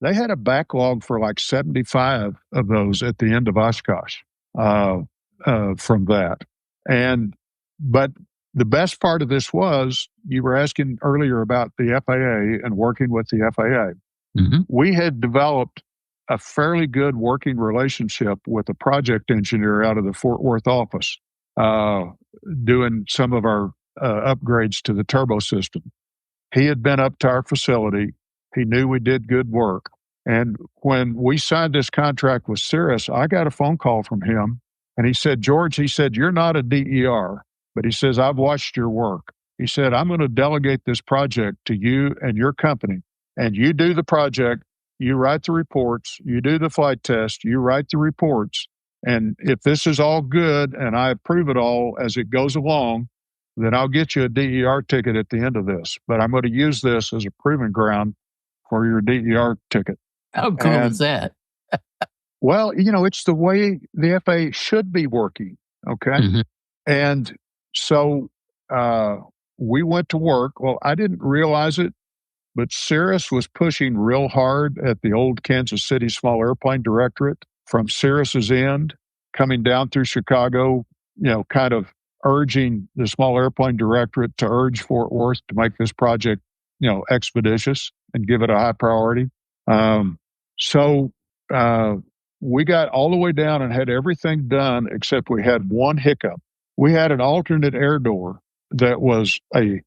They had a backlog for like 75 of those at the end of Oshkosh from that. But the best part of this was, you were asking earlier about the FAA and working with the FAA. Mm-hmm. We had developed a fairly good working relationship with a project engineer out of the Fort Worth office, doing some of our upgrades to the turbo system. He had been up to our facility. He knew we did good work. And when we signed this contract with Cirrus, I got a phone call from him. And he said, George, he said, you're not a DER, but he says, I've watched your work. He said, I'm going to delegate this project to you and your company. And you do the project, you write the reports, you do the flight test, you write the reports. And if this is all good and I approve it all as it goes along, then I'll get you a DER ticket at the end of this. But I'm going to use this as a proving ground for your DER ticket. How cool is that? Well, it's the way the FAA should be working. Okay. Mm-hmm. And so we went to work. Well, I didn't realize it, but Cirrus was pushing real hard at the old Kansas City Small Airplane Directorate from Cirrus's end, coming down through Chicago, kind of urging the Small Airplane Directorate to urge Fort Worth to make this project, expeditious and give it a high priority. So we got all the way down and had everything done except we had one hiccup. We had an alternate air door that was a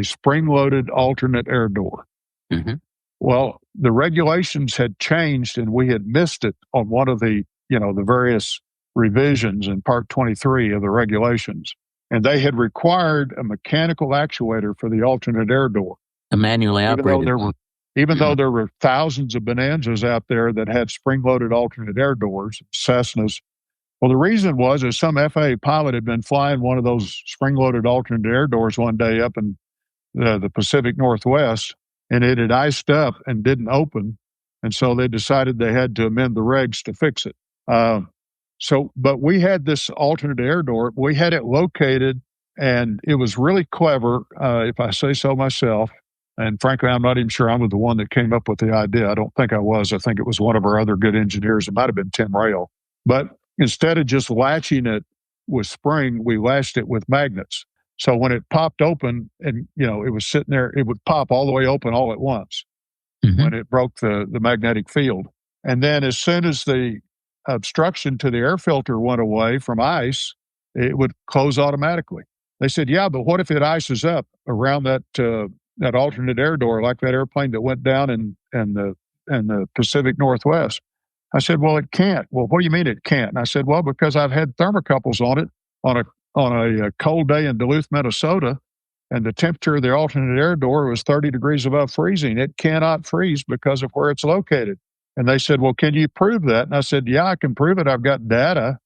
spring-loaded alternate air door. Mm-hmm. Well, the regulations had changed and we had missed it on one of the, the various revisions in Part 23 of the regulations. And they had required a mechanical actuator for the alternate air door. A manually operated. Even though there were thousands of Bonanzas out there that had spring-loaded alternate air doors, Cessnas. Well, the reason was that some FAA pilot had been flying one of those spring-loaded alternate air doors one day up in the Pacific Northwest, and it had iced up and didn't open. And so they decided they had to amend the regs to fix it. But we had this alternate air door. We had it located, and it was really clever, if I say so myself. And frankly, I'm not even sure I was the one that came up with the idea. I don't think I was. I think it was one of our other good engineers. It might have been Tim Rail. But instead of just latching it with spring, we latched it with magnets. So when it popped open and, it was sitting there, it would pop all the way open all at once when it broke the magnetic field. And then as soon as the obstruction to the air filter went away from ice, it would close automatically. They said, yeah, but what if it ices up around that alternate air door, like that airplane that went down in the Pacific Northwest? I said, well, it can't. Well, what do you mean it can't? And I said, well, because I've had thermocouples on it on a cold day in Duluth, Minnesota, and the temperature of the alternate air door was 30 degrees above freezing. It cannot freeze because of where it's located. And they said, well, can you prove that? And I said, yeah, I can prove it. I've got data.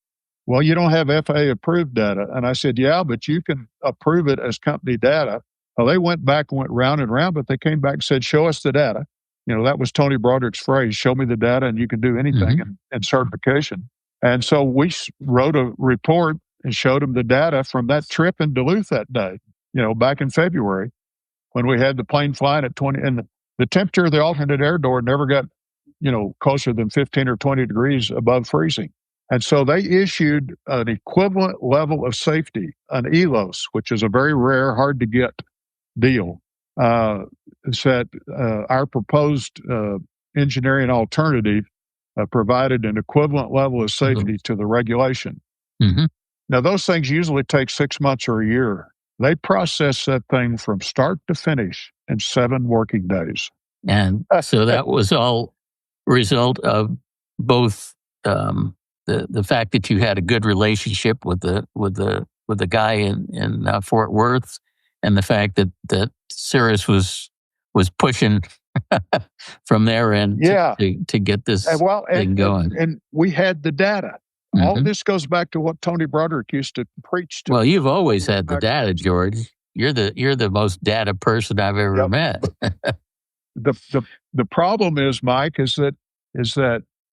Well, you don't have FAA-approved data. And I said, yeah, but you can approve it as company data. Well, they went back and went round and round, but they came back and said, show us the data. That was Tony Broderick's phrase, show me the data and you can do anything in certification. And so we wrote a report and showed them the data from that trip in Duluth that day, back in February when we had the plane flying at 20. And the temperature of the alternate air door never got, closer than 15 or 20 degrees above freezing. And so they issued an equivalent level of safety, an ELOS, which is a very rare, hard to get deal. That our proposed engineering alternative provided an equivalent level of safety to the regulation. Mm-hmm. Now, those things usually take 6 months or a year. They process that thing from start to finish in 7 working days. And so that was all a result of both the fact that you had a good relationship with the guy in Fort Worth, and the fact that Cirrus was pushing from their end to get this thing going. And we had the data. Mm-hmm. All this goes back to what Tony Broderick used to preach to. Well, you've always had the data, George. You're the most data person I've ever met. The problem is, Mike, is that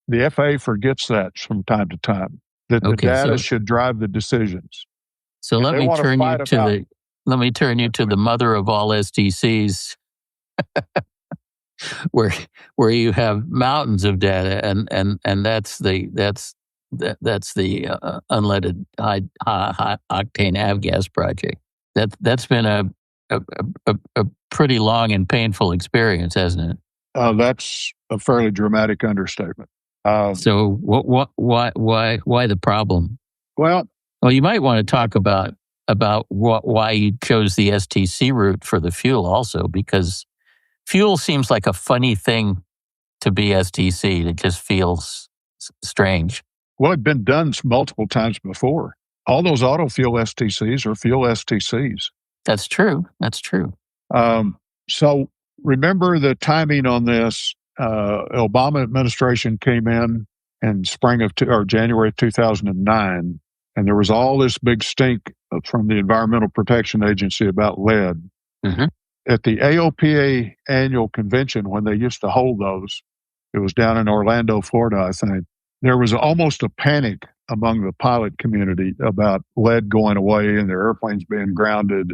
the FAA forgets that from time to time, that the data should drive the decisions. So let me turn you to the mother of all STCs, where you have mountains of data, and that's the unleaded high-octane Avgas project. That's been a pretty long and painful experience, hasn't it? That's a fairly dramatic understatement. So why the problem? Well, you might want to talk about why you chose the STC route for the fuel also, because fuel seems like a funny thing to be STC. It just feels strange. Well, it'd been done multiple times before. All those auto fuel STCs are fuel STCs. That's true. That's true. So remember the timing on this. Obama administration came in January of 2009, and there was all this big stink from the Environmental Protection Agency about lead. Mm-hmm. At the AOPA annual convention, when they used to hold those, it was down in Orlando, Florida, I think, there was almost a panic among the pilot community about lead going away and their airplanes being grounded.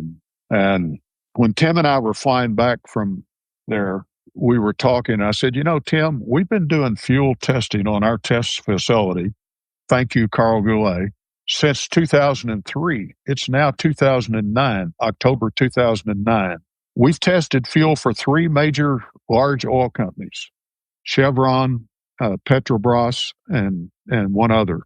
And when Tim and I were flying back from there, we were talking. I said, Tim, we've been doing fuel testing on our test facility. Thank you, Carl Goulet. Since 2003. It's now 2009, October 2009. We've tested fuel for 3 major large oil companies, Chevron, Petrobras, and one other.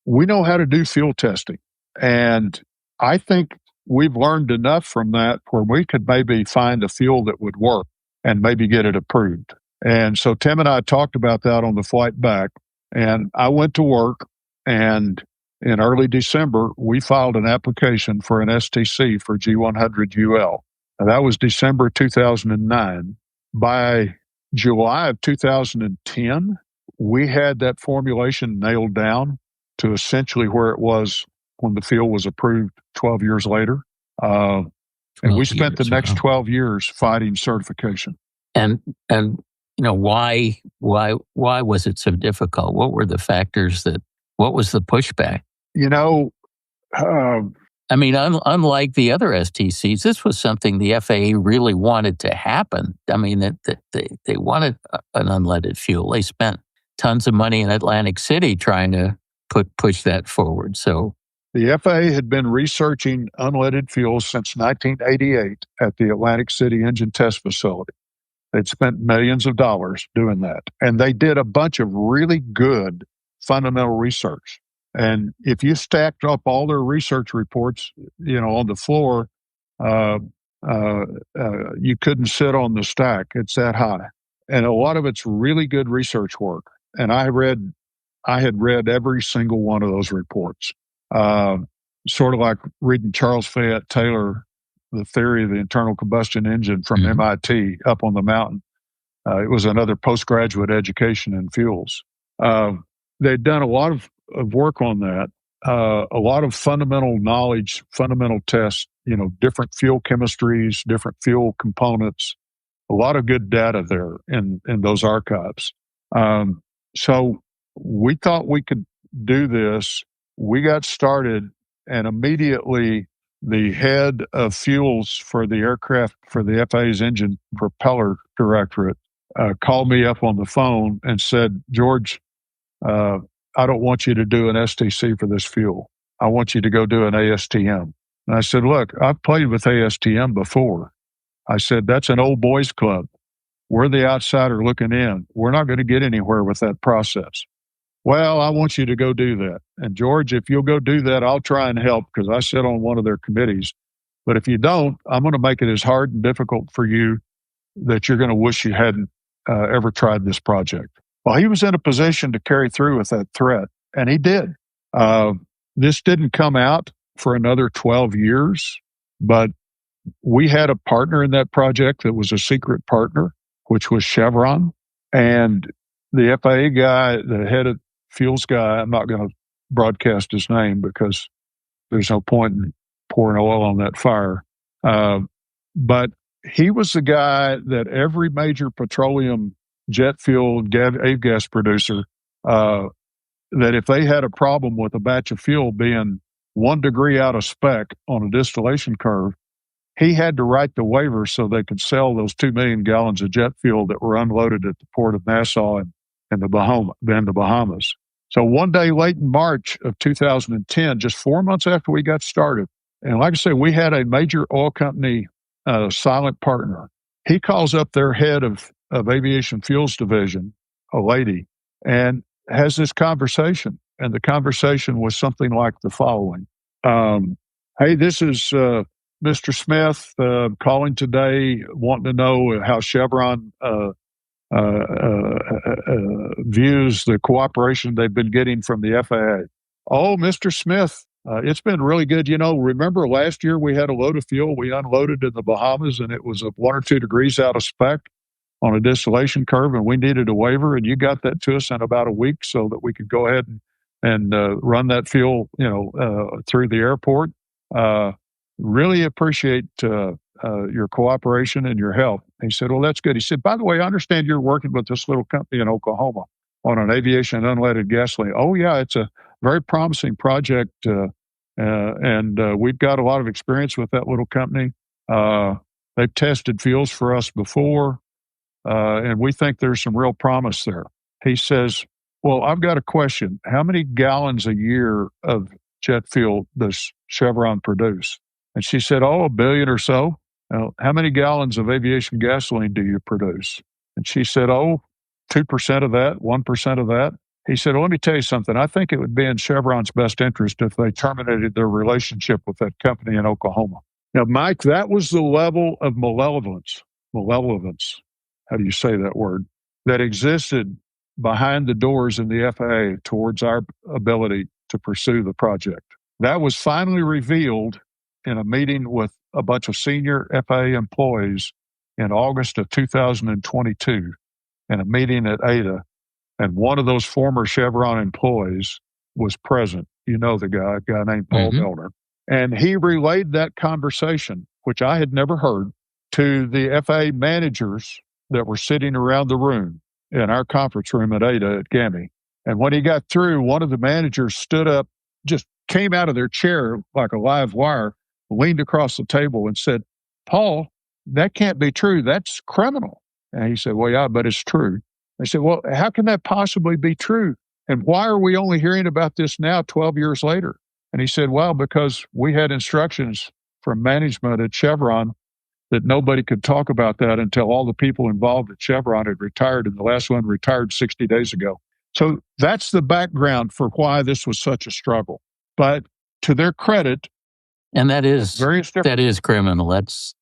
We know how to do fuel testing. And I think we've learned enough from that where we could maybe find a fuel that would work and maybe get it approved. And so Tim and I talked about that on the flight back. And I went to work, and in early December, we filed an application for an STC for G100UL. And that was December 2009. By July of 2010, we had that formulation nailed down to essentially where it was when the fuel was approved 12 years later. And we spent the next 12 years fighting certification. And why was it so difficult? What were the factors what was the pushback? Unlike the other STCs, this was something the FAA really wanted to happen. That they wanted an unleaded fuel. They spent tons of money in Atlantic City trying to push that forward. So the FAA had been researching unleaded fuels since 1988 at the Atlantic City Engine Test Facility. They'd spent millions of dollars doing that. And they did a bunch of really good fundamental research. And if you stacked up all their research reports, on the floor, you couldn't sit on the stack. It's that high. And a lot of it's really good research work. And I had read every single one of those reports. Sort of like reading Charles Fayette Taylor, The Theory of the Internal Combustion Engine from MIT up on the mountain. It was another postgraduate education in fuels. They'd done a lot of work on that, a lot of fundamental knowledge, fundamental tests, different fuel chemistries, different fuel components, a lot of good data there in those archives. So we thought we could do this. We got started, and immediately the head of fuels for the aircraft, for the FAA's engine propeller directorate, called me up on the phone and said, George, I don't want you to do an STC for this fuel. I want you to go do an ASTM. And I said, look, I've played with ASTM before. I said, that's an old boys club. We're the outsider looking in. We're not going to get anywhere with that process. Well, I want you to go do that. And George, if you'll go do that, I'll try and help because I sit on one of their committees. But if you don't, I'm going to make it as hard and difficult for you that you're going to wish you hadn't ever tried this project. Well, he was in a position to carry through with that threat, and he did. This didn't come out for another 12 years, but we had a partner in that project that was a secret partner, which was Chevron. And the FAA guy, the head of fuels guy, I'm not going to broadcast his name because there's no point in pouring oil on that fire. But he was the guy that every major petroleum jet fuel Avgas producer, that if they had a problem with a batch of fuel being 1 degree out of spec on a distillation curve, he had to write the waiver so they could sell those 2 million gallons of jet fuel that were unloaded at the port of Nassau and the Bahamas. So one day late in March of 2010, just 4 months after we got started, and like I said, we had a major oil company silent partner. He calls up their head of of Aviation Fuels Division, a lady, and has this conversation. And the conversation was something like the following. Hey, this is Mr. Smith calling today, wanting to know how Chevron views the cooperation they've been getting from the FAA. Oh, Mr. Smith, it's been really good. Remember last year we had a load of fuel we unloaded in the Bahamas and it was 1 or 2 degrees out of spec on a distillation curve, and we needed a waiver, and you got that to us in about a week so that we could go ahead and run that fuel, through the airport. Really appreciate your cooperation and your help. He said, well, that's good. He said, by the way, I understand you're working with this little company in Oklahoma on an aviation unleaded gasoline. Oh, yeah, it's a very promising project, and we've got a lot of experience with that little company. They've tested fuels for us before, and we think there's some real promise there. He says, well, I've got a question. How many gallons a year of jet fuel does Chevron produce? And she said, 1 billion or so. Now, how many gallons of aviation gasoline do you produce? And she said, 2% of that, 1% of that. He said, well, let me tell you something. I think it would be in Chevron's best interest if they terminated their relationship with that company in Oklahoma. Now, Mike, that was the level of malevolence, how do you say that word, that existed behind the doors in the FAA towards our ability to pursue the project. That was finally revealed in a meeting with a bunch of senior FAA employees in August of 2022, in a meeting at Ada. And one of those former Chevron employees was present. You know the guy, a guy named Paul Milner. And he relayed that conversation, which I had never heard, to the FAA managers that were sitting around the room in our conference room at Ada at GAMI. And when he got through, one of the managers stood up, just came out of their chair like a live wire, leaned across the table and said, Paul, that can't be true. That's criminal. And he said, well, yeah, but it's true. I said, well, how can that possibly be true? And why are we only hearing about this now, 12 years later? And he said, well, because we had instructions from management at Chevron that nobody could talk about that until all the people involved at Chevron had retired, and the last one retired 60 days ago. So that's the background for why this was such a struggle. But to their credit, and that is criminal.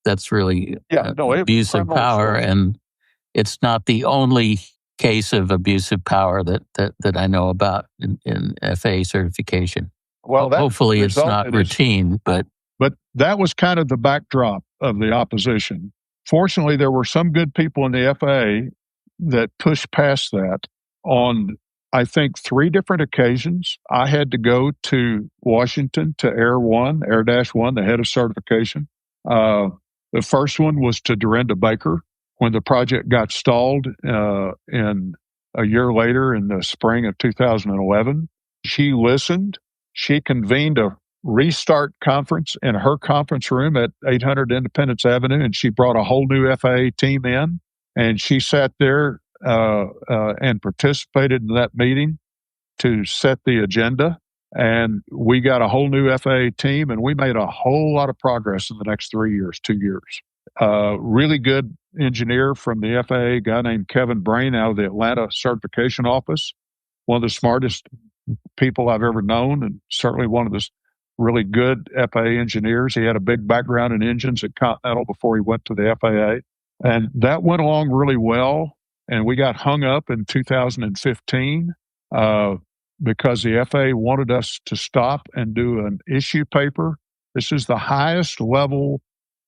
That's really abuse of power, and it's not the only case of abuse of power that I know about in FAA certification. Well, hopefully it's not routine, but that was kind of the backdrop of the opposition. Fortunately, there were some good people in the FAA that pushed past that. On, I think, 3 different occasions, I had to go to Washington to Air 1, the head of certification. The first one was to Dorinda Baker when the project got stalled in a year later in the spring of 2011. She listened. She convened a restart conference in her conference room at 800 Independence Avenue, and she brought a whole new FAA team in, and she sat there and participated in that meeting to set the agenda. And we got a whole new FAA team, and we made a whole lot of progress in the next 2 years. Really good engineer from the FAA, a guy named Kevin Brain out of the Atlanta certification office, one of the smartest people I've ever known, and certainly one of the really good FAA engineers. He had a big background in engines at Continental before he went to the FAA. And that went along really well. And we got hung up in 2015 because the FAA wanted us to stop and do an issue paper. This is the highest level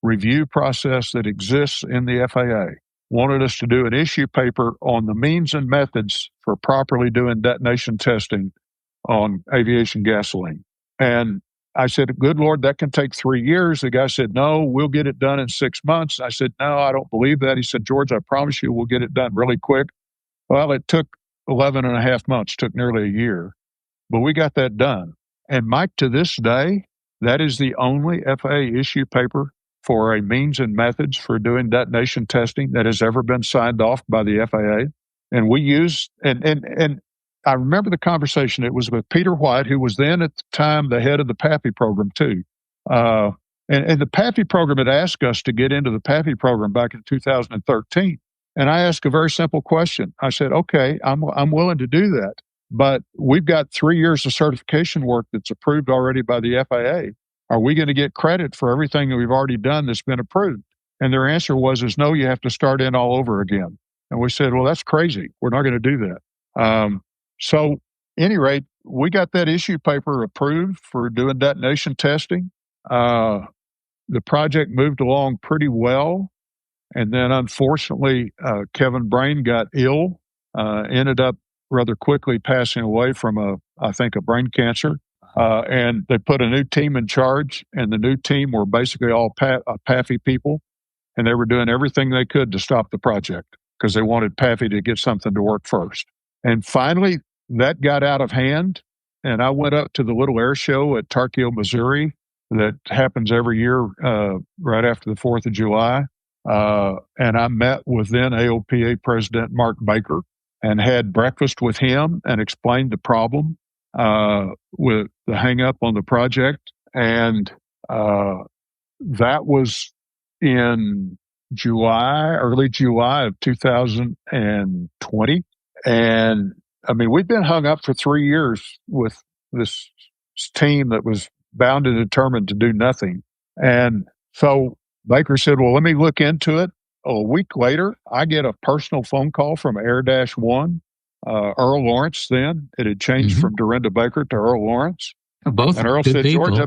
review process that exists in the FAA. Wanted us to do an issue paper on the means and methods for properly doing detonation testing on aviation gasoline. And I said, good Lord, that can take 3 years. The guy said, no, we'll get it done in 6 months. I said, no, I don't believe that. He said, George, I promise you we'll get it done really quick. Well, it took 11 and a half months, took nearly a year, but we got that done. And Mike, to this day, that is the only FAA issue paper for a means and methods for doing detonation testing that has ever been signed off by the FAA. And we use, and I remember the conversation. It was with Peter White, who was then at the time the head of the PAFI program too. And the PAFI program had asked us to get into the PAFI program back in 2013. And I asked a very simple question. I said, okay, I'm willing to do that, but we've got 3 years of certification work that's approved already by the FAA. Are we going to get credit for everything that we've already done that's been approved? And their answer was no, you have to start in all over again. And we said, well, that's crazy. We're not going to do that. So, any rate, we got that issue paper approved for doing detonation testing. The project moved along pretty well. And then, unfortunately, Kevin Brain got ill, ended up rather quickly passing away from, I think, a brain cancer. And they put a new team in charge, and the new team were basically all PAFI people, and they were doing everything they could to stop the project because they wanted PAFI to get something to work first. And finally, that got out of hand, and I went up to the little air show at Tarkio, Missouri, that happens every year right after the 4th of July. And I met with then AOPA President Mark Baker and had breakfast with him and explained the problem with the hang up on the project. And that was in early July of 2020. And I mean, we've been hung up for 3 years with this team that was bound and determined to do nothing. And so Baker said, well, let me look into it. A week later, I get a personal phone call from Air-1, Earl Lawrence then. It had changed from Dorinda Baker to Earl Lawrence. Both and Earl good said, people. George,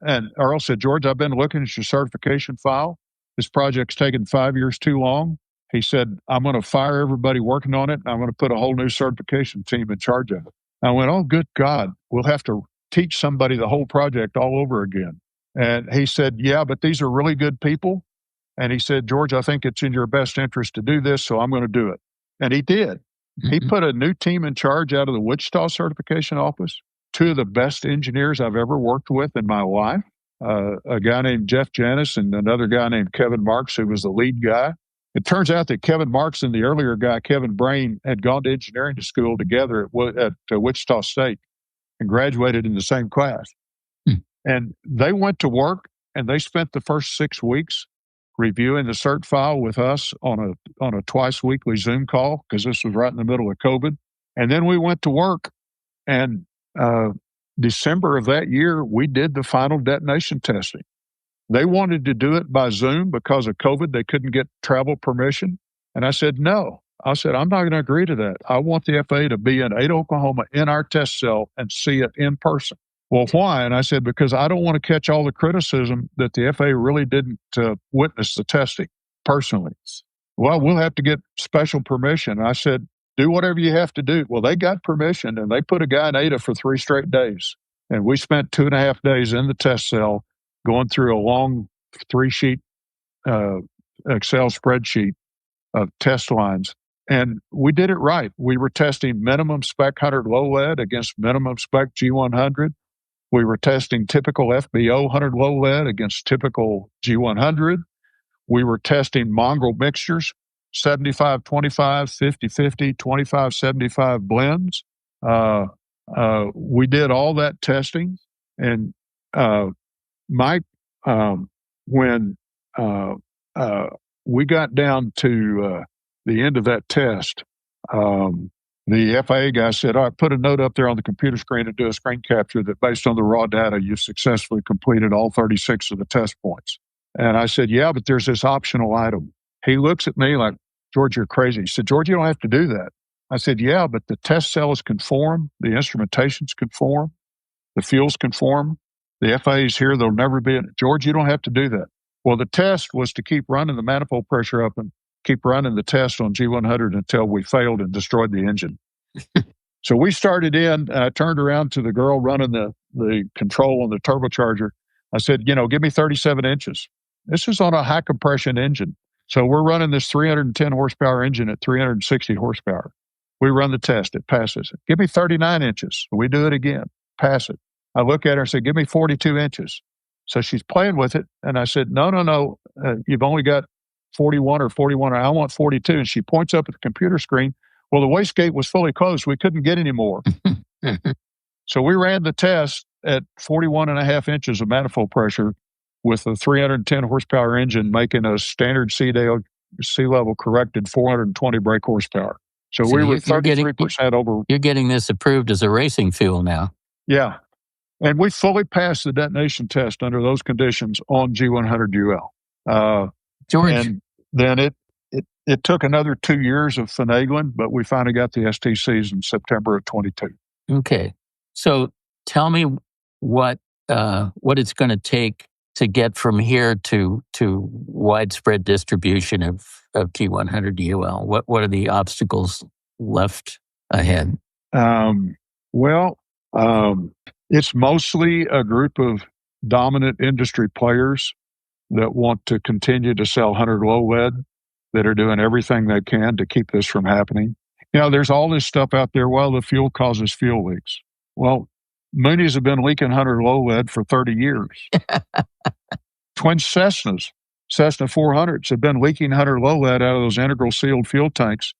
and Earl said, George, I've been looking at your certification file. This project's taken 5 years too long. He said, I'm going to fire everybody working on it, and I'm going to put a whole new certification team in charge of it. I went, oh, good God, we'll have to teach somebody the whole project all over again. And he said, yeah, but these are really good people. And he said, George, I think it's in your best interest to do this, so I'm going to do it. And he did. He put a new team in charge out of the Wichita certification office, 2 of the best engineers I've ever worked with in my life, a guy named Jeff Janis and another guy named Kevin Marks, who was the lead guy. It turns out that Kevin Marks and the earlier guy, Kevin Brain, had gone to engineering school together at Wichita State and graduated in the same class. And they went to work, and they spent the first 6 weeks reviewing the cert file with us on a twice weekly Zoom call, because this was right in the middle of COVID. And then we went to work, and December of that year, we did the final detonation testing. They wanted to do it by Zoom because of COVID. They couldn't get travel permission. And I said, no. I said, I'm not going to agree to that. I want the FAA to be in Ada, Oklahoma in our test cell and see it in person. Well, why? And I said, because I don't want to catch all the criticism that the FAA really didn't witness the testing personally. Well, we'll have to get special permission. I said, do whatever you have to do. Well, they got permission, and they put a guy in Ada for 3 straight days. And we spent 2.5 days in the test cell going through a long 3-sheet Excel spreadsheet of test lines. And we did it right. We were testing minimum spec 100 low lead against minimum spec G100. We were testing typical FBO 100 low lead against typical G100. We were testing mongrel mixtures, 75-25, 50-50, 25-75 blends. We did all that testing. And Mike, when we got down to the end of that test, the FAA guy said, all right, put a note up there on the computer screen and do a screen capture that based on the raw data, you successfully completed all 36 of the test points. And I said, yeah, but there's this optional item. He looks at me like, George, you're crazy. He said, George, you don't have to do that. I said, yeah, but the test cells conform, the instrumentations conform, the fuels conform. The FAA's here, there'll never be George, you don't have to do that. Well, the test was to keep running the manifold pressure up and keep running the test on G100 until we failed and destroyed the engine. So we started in, I turned around to the girl running the control on the turbocharger. I said, give me 37 inches. This is on a high compression engine. So we're running this 310 horsepower engine at 360 horsepower. We run the test, it passes. Give me 39 inches. We do it again, pass it. I look at her and say, give me 42 inches. So she's playing with it. And I said, no, you've only got 41 or 41, or I want 42. And she points up at the computer screen. Well, the wastegate was fully closed. We couldn't get any more. So we ran the test at 41.5 inches of manifold pressure with a 310 horsepower engine making a standard CDL sea level corrected 420 brake horsepower. So we were you're 33% over. You're getting this approved as a racing fuel now. Yeah. And we fully passed the detonation test under those conditions on G100UL. George. And then it took another 2 years of finagling, but we finally got the STCs in September of 22. Okay. So tell me what it's going to take to get from here to widespread distribution of G100UL. What are the obstacles left ahead? It's mostly a group of dominant industry players that want to continue to sell 100 low lead, that are doing everything they can to keep this from happening. There's all this stuff out there. Well, the fuel causes fuel leaks. Well, Moonies have been leaking 100 low lead for 30 years. Twin Cessna 400s have been leaking 100 low lead out of those integral sealed fuel tanks.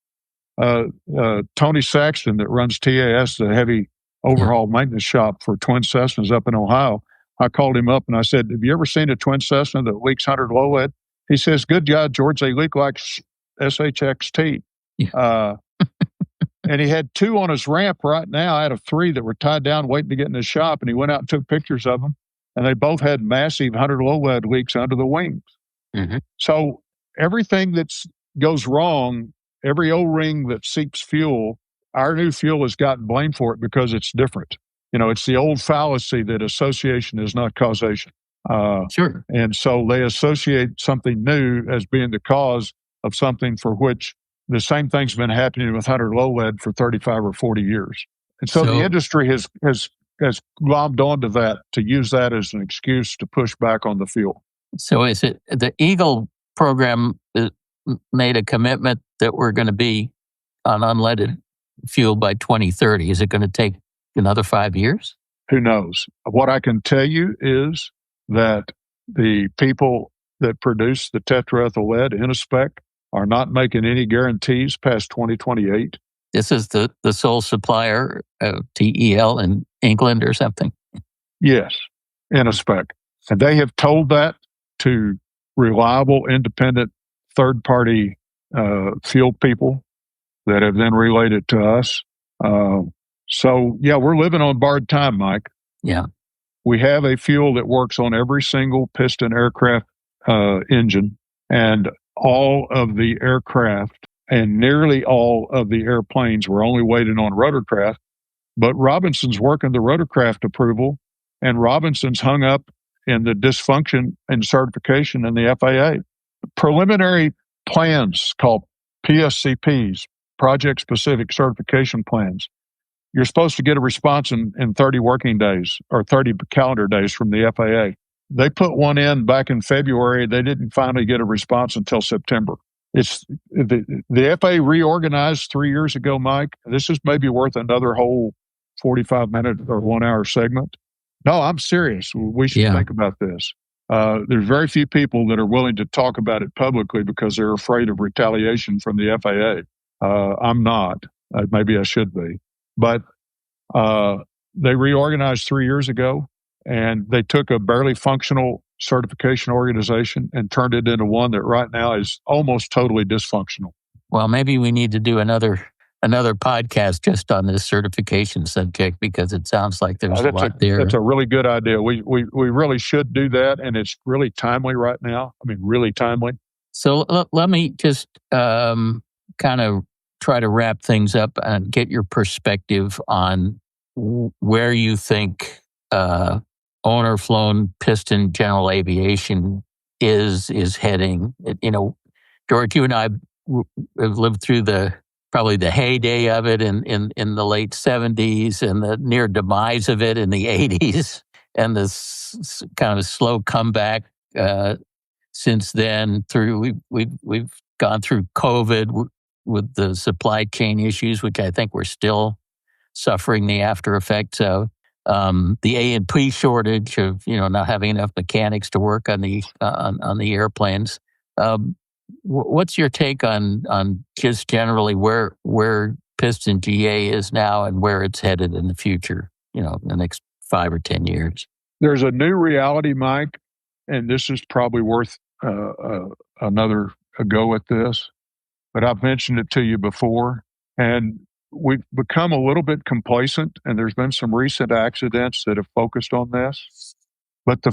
Tony Saxton, that runs TAS, the heavy overhaul maintenance shop for Twin Cessnas up in Ohio, I called him up and I said, have you ever seen a Twin Cessna that leaks 100 low lead? He says, good God, George, they leak like SHXT. Yeah. And he had 2 on his ramp right now out of 3 that were tied down waiting to get in his shop. And he went out and took pictures of them. And they both had massive 100 low lead leaks under the wings. Mm-hmm. So everything that goes wrong, every O-ring that seeps fuel, our new fuel has gotten blamed for it because it's different. It's the old fallacy that association is not causation. Sure. And so they associate something new as being the cause of something for which the same thing's been happening with 100 low lead for 35 or 40 years. And so the industry has glommed onto that to use that as an excuse to push back on the fuel. So is it the Eagle program made a commitment that we're going to be on unleaded fuel by 2030? Is it going to take another 5 years? Who knows? What I can tell you is that the people that produce the tetraethyl lead in a spec are not making any guarantees past 2028. This is the sole supplier of TEL in England or something? Yes, in a spec. And they have told that to reliable, independent, third-party field people that have then relayed it to us. We're living on borrowed time, Mike. Yeah. We have a fuel that works on every single piston aircraft engine, and all of the aircraft and nearly all of the airplanes were only waiting on rotorcraft. But Robinson's working the rotorcraft approval, and Robinson's hung up in the dysfunction and certification in the FAA. Preliminary plans called PSCPs, Project-Specific Certification Plans. You're supposed to get a response in 30 working days or 30 calendar days from the FAA. They put one in back in February. They didn't finally get a response until September. It's the FAA reorganized 3 years ago, Mike. This is maybe worth another whole 45-minute or 1 hour segment. No, I'm serious. We should think about this. There's very few people that are willing to talk about it publicly because they're afraid of retaliation from the FAA. I'm not. Maybe I should be. But they reorganized 3 years ago, and they took a barely functional certification organization and turned it into one that right now is almost totally dysfunctional. Well, maybe we need to do another podcast just on this certification subject, because it sounds like there's a lot there. That's a really good idea. We really should do that, and it's really timely right now. I mean, really timely. So let me just kind of try to wrap things up and get your perspective on where you think owner-flown piston general aviation is heading. George, you and I have lived through probably the heyday of it in the late 70s and the near demise of it in the 80s, and this kind of slow comeback since then. We've gone through COVID with the supply chain issues, which I think we're still suffering the after effects of. The A&P shortage of not having enough mechanics to work on the airplanes. What's your take on just generally where piston GA is now and where it's headed in the future? In the next 5 or 10 years. There's a new reality, Mike, and this is probably worth another a go at this, but I've mentioned it to you before. And we've become a little bit complacent, and there's been some recent accidents that have focused on this. But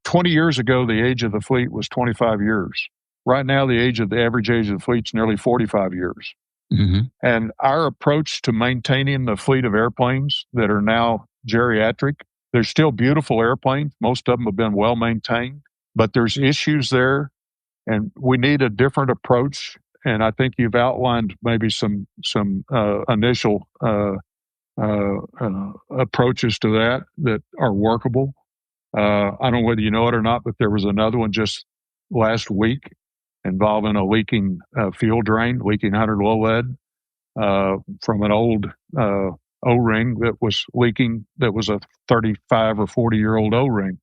20 years ago, the age of the fleet was 25 years. Right now, the average age of the fleet is nearly 45 years. Mm-hmm. And our approach to maintaining the fleet of airplanes that are now geriatric, they're still beautiful airplanes. Most of them have been well maintained, but there's issues there, and we need a different approach. And I think you've outlined maybe some initial approaches to that are workable. I don't know whether you know it or not, but there was another one just last week involving a leaking fuel drain, leaking 100UL lead from an old O-ring that was leaking, that was a 35 or 40-year-old O-ring.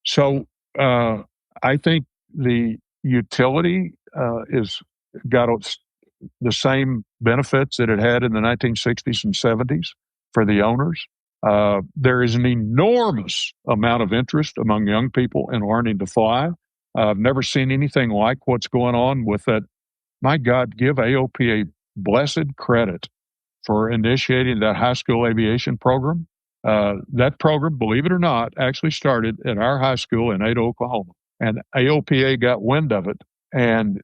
So I think the utility is got the same benefits that it had in the 1960s and 70s for the owners. There is an enormous amount of interest among young people in learning to fly. I've never seen anything like what's going on with that. My God, give AOP a blessed credit for initiating that high school aviation program. That program, believe it or not, actually started at our high school in Ada, Oklahoma. And AOPA got wind of it and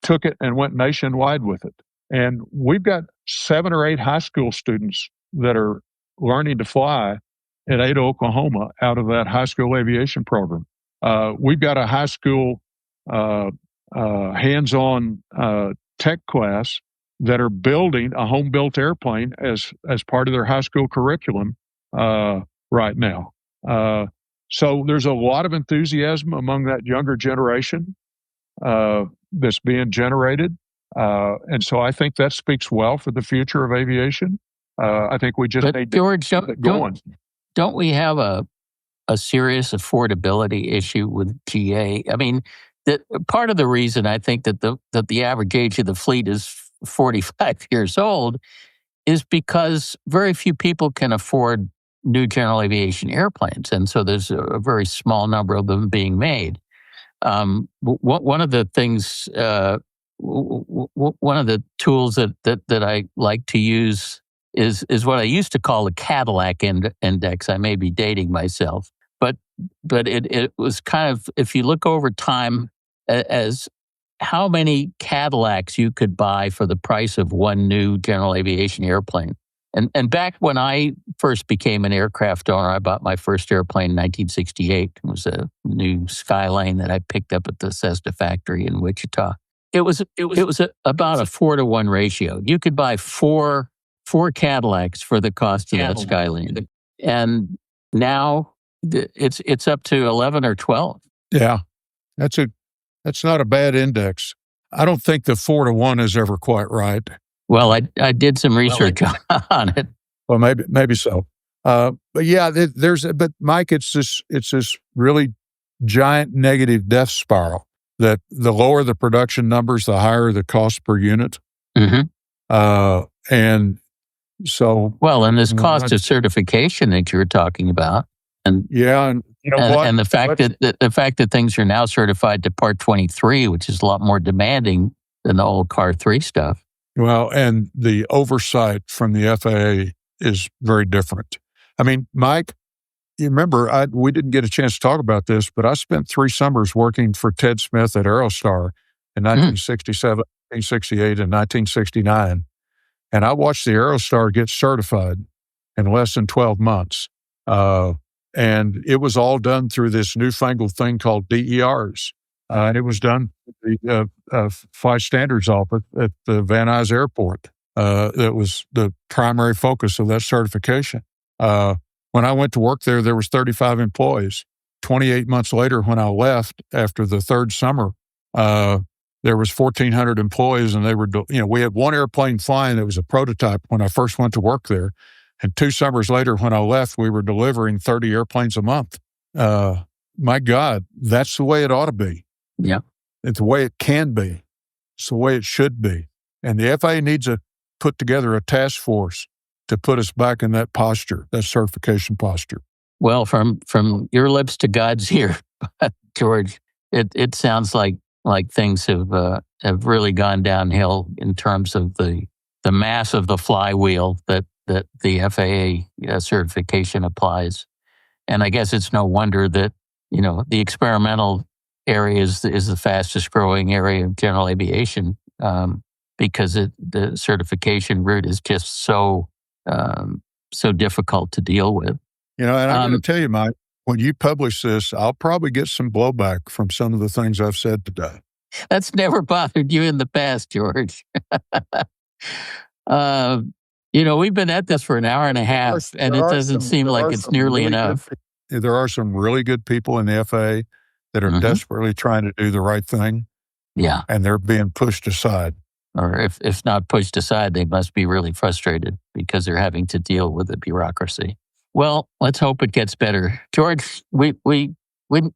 took it and went nationwide with it. And we've got 7 or 8 high school students that are learning to fly at Ada, Oklahoma out of that high school aviation program. We've got a high school hands-on tech class that are building a home-built airplane as part of their high school curriculum right now. So there's a lot of enthusiasm among that younger generation that's being generated. And so I think that speaks well for the future of aviation. I think we just need George, to keep it going. Don't we have a serious affordability issue with GA? I mean, part of the reason I think that the average age of the fleet is 45 years old is because very few people can afford new general aviation airplanes, and so there's a very small number of them being made. One of the things, one of the tools that I like to use is what I used to call the Cadillac index. I may be dating myself, but it was kind of, if you look over time as how many Cadillacs you could buy for the price of one new general aviation airplane. And back when I first became an aircraft owner, I bought my first airplane in 1968. It was a new Skyline that I picked up at the Cessna factory in Wichita. It was about a 4-to-1 ratio. You could buy four Cadillacs for the cost of that Skyline, and now it's up to 11 or 12. Yeah, that's not a bad index. I don't think the 4-to-1 is ever quite right. Well, I did some research on it. Well, maybe so. But yeah, but Mike, it's this really giant negative death spiral that the lower the production numbers, the higher the cost per unit. Mm-hmm. And so, and this cost of certification that you're talking about, and yeah, and you know what, and the fact that things are now certified to Part 23, which is a lot more demanding than the old Car 3 stuff. Well, and the oversight from the FAA is very different. I mean, Mike, you remember, we didn't get a chance to talk about this, but I spent 3 summers working for Ted Smith at Aerostar in 1967, 1968, and 1969. And I watched the Aerostar get certified in less than 12 months. And it was all done through this newfangled thing called DERs. And it was done at the Flight Standards Office at the Van Nuys Airport. That was the primary focus of that certification. When I went to work there was 35 employees. 28 months later, when I left after the 3rd summer, there was 1,400 employees, and they were, we had one airplane flying that was a prototype when I first went to work there. And 2 summers later, when I left, we were delivering 30 airplanes a month. My God, that's the way it ought to be. Yeah. It's the way it can be. It's the way it should be. And the FAA needs to put together a task force to put us back in that posture, that certification posture. Well, from your lips to God's ear, George, it sounds like like things have really gone downhill in terms of the mass of the flywheel that the FAA certification applies. And I guess it's no wonder that, the experimental area is the fastest growing area of general aviation, because the certification route is just so difficult to deal with. And I'm going to tell you, Mike, when you publish this, I'll probably get some blowback from some of the things I've said today. That's never bothered you in the past, George. We've been at this for an hour and a half, and it doesn't seem like it's nearly enough. There are some really good people in the FAA that are desperately trying to do the right thing. Yeah. And they're being pushed aside. Or if not pushed aside, they must be really frustrated because they're having to deal with the bureaucracy. Well, let's hope it gets better. George, we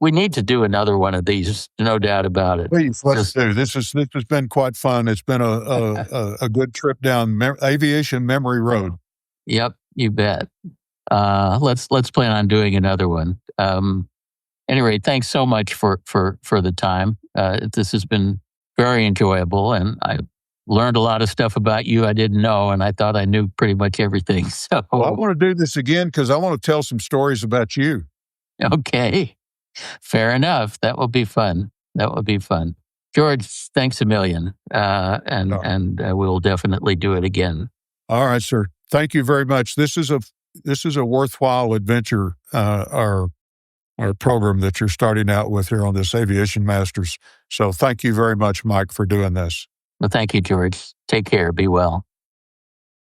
need to do another one of these, no doubt about it. Please, let's do. This has been quite fun. It's been a good trip down aviation memory road. Yep, you bet. Let's plan on doing another one. Anyway, thanks so much for the time. This has been very enjoyable, and I learned a lot of stuff about you I didn't know, and I thought I knew pretty much everything. So I want to do this again because I want to tell some stories about you. Okay, fair enough. That will be fun. George, thanks a million, and we'll definitely do it again. All right, sir. Thank you very much. This is a worthwhile adventure, our program that you're starting out with here on this Aviation Masters. So thank you very much, Mike, for doing this. Well, thank you, George. Take care. Be well.